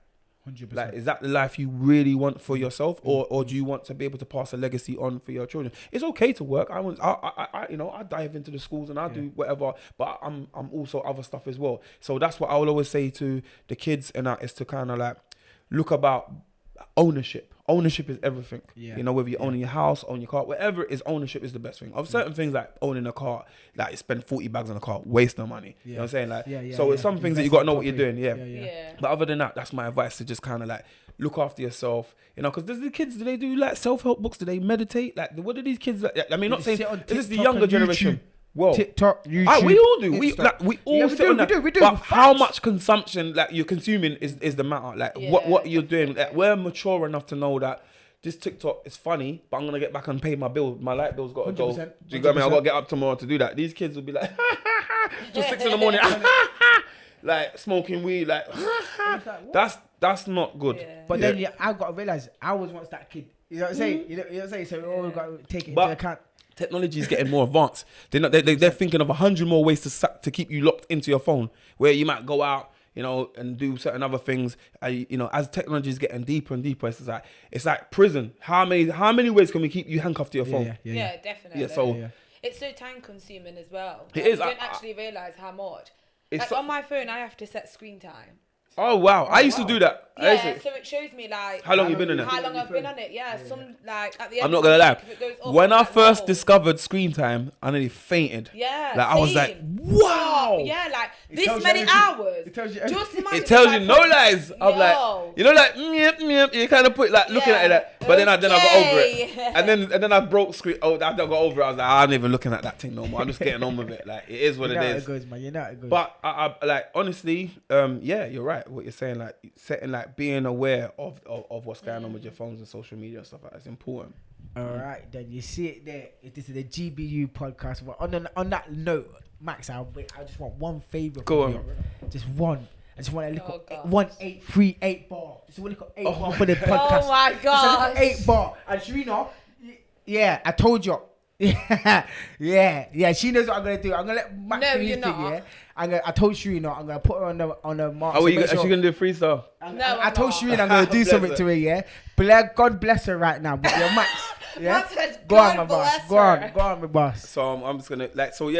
100%. Like, is that the life you really want for yourself, or do you want to be able to pass a legacy on for your children? It's okay to work. I dive into the schools and I do whatever, but I'm also other stuff as well. So that's what I will always say to the kids, and that is to kind of like look about ownership. Ownership is everything. Yeah. You know, whether you own your house, own your car, whatever it is, ownership is the best thing. Of certain things like owning a car, like you spend 40 bags on a car, waste no money. You know what I'm saying? Like, so it's some things that you got to know what you're doing. Yeah. But other than that, that's my advice, to just kind of like look after yourself. You know, because there's the kids, do they do like self-help books? Do they meditate? Like, what do these kids like? I mean, not saying this is the younger generation. Well, TikTok, YouTube, we all do. We all sit on that. We do. But how much consumption like you're consuming is the matter. Like what you're doing. Like, we're mature enough to know that this TikTok is funny, but I'm gonna get back and pay my bill. My light bill's got to go. Do you get me? I gotta get up tomorrow to do that. These kids will be like, just 6 a.m, like smoking weed. Like, that's not good. Yeah. But then I gotta realize I was once that kid. You know what I'm saying? You know what I'm saying? So we always got to take it into account. Technology is getting more advanced. They're thinking of 100 more ways to keep you locked into your phone, where you might go out, you know, and do certain other things. You know, as technology is getting deeper and deeper, it's like prison. How many ways can we keep you handcuffed to your phone? Yeah, definitely. Yeah, so it's so time consuming as well. It is. You don't actually realize how much. Like on my phone, I have to set screen time. Oh wow! I used to do that. Yeah, so it shows me like how long you've been in it. How long I've been on it? Yeah, some like at the end. I'm not gonna lie. When I first discovered screen time, I nearly fainted. Yeah, like I was like, wow. Yeah, like this many hours. It tells you. Just imagine. It tells you no lies. I'm like, you know, like you kind of put like looking at it, like, but then I got over it, and then I broke screen. Oh, I got over it. I was like, I'm not even looking at that thing no more. I'm just getting on with it. Like, it is what it is. You're not good, man. But I like honestly, yeah, you're right. like what you're saying, like setting, like being aware of what's going on with your phones and social media and stuff like that. It's important. All right, then you see it there. This is the GBU podcast. But on that note, Max, I just want one favor. Go on. You. Just one. I just want a little 1838 bar. Just a little 8 bar for the podcast. Oh my god. 8 bar. And Sharina, yeah, I told you. yeah. She knows what I'm gonna do. I'm gonna let Max do his thing. Yeah. I told Sharina I'm gonna put her on the mark. Oh, is she gonna do freestyle? I told Sharina I'm gonna do something to her. Yeah. God bless her right now. But Max. Yeah. Go on, my boss. Go on, my boss. So I'm just gonna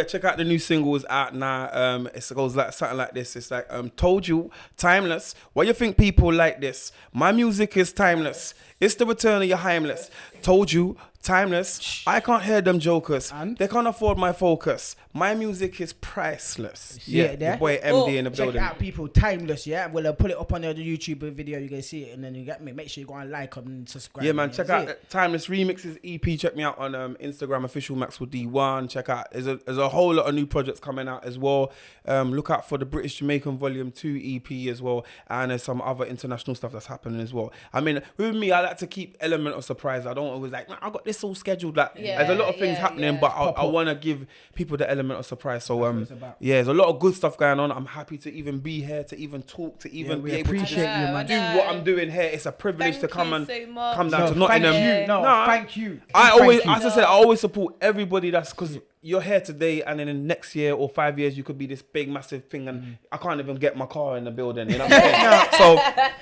check out the new singles out now. It goes like something like this. It's like told you, timeless. Why you think people like this? My music is timeless. It's the return of your Heimless. Told you, timeless. I can't hear them jokers. And? They can't afford my focus. My music is priceless. Yeah, your boy MD in the building. Check it out, people. Timeless, yeah. We'll put it up on the YouTube video. You can see it, and then you get me. Make sure you go and like and subscribe. Yeah, man. Check out Timeless Remixes EP. Check me out on Instagram, official Maxwell D1. Check out. There's a whole lot of new projects coming out as well. Look out for the British Jamaican Volume 2 EP as well, and there's some other international stuff that's happening as well. I mean, with me, I like to keep element of surprise. I don't always like, I got this all scheduled. Like, there's a lot of things happening, but I want to give people the element of surprise. So there's a lot of good stuff going on. I'm happy to even be here, to even talk, to even be able to do what I'm doing here. It's a privilege to come down to Nottingham. Thank you. I always support everybody. That's because you're here today, and then in the next year or 5 years, you could be this big, massive thing, and I can't even get my car in the building. You know what I'm saying? So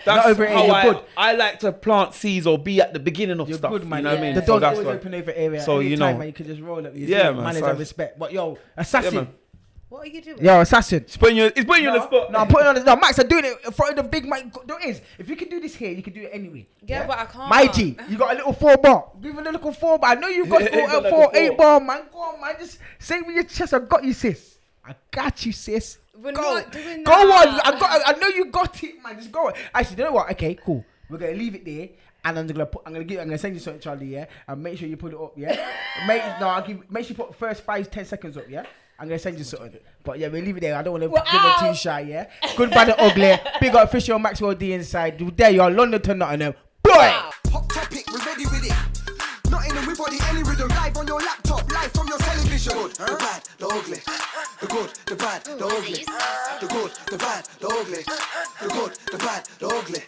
that's how I like to plant seeds or be at the beginning of stuff. Good, man. You know what I mean? The door's always open over area. So you know, man, you can just roll up. Man. Manners and respect. But yo, assassin. Yeah, what are you doing? Yo, assassin. He's putting you on the spot. No, I'm putting on the. No, Max, I'm doing it in front of the big mic. Don't is. If you can do this here, you can do it anyway. Yeah, but I can't. My G, you got a little 4 bar. Give a little 4 bar. I know you got 8 bar, man. Go on, man. Just say with your chest, I got you, sis. I got you, sis. We're not doing that. Go on. I know you got it, man. Just go on. Actually, you know what? Okay, cool. We're gonna leave it there. And I'm gonna send you something, Charlie, yeah? And make sure you put it up, yeah? make sure you put the first 5-10 seconds up, yeah? I'm gonna send you something. But yeah, we'll leave it there. I don't want to give it too shy, yeah? Good, bad, and ugly. Big up official Maxwell D inside. There you are, London to Nottingham. Boy! Hot topic, we're ready with it. Nottingham, we body any rhythm. Live on your laptop, live from your television. The good, the bad, the ugly. The good, the bad, the ugly. The good, the bad, the ugly. The good, the bad, the ugly.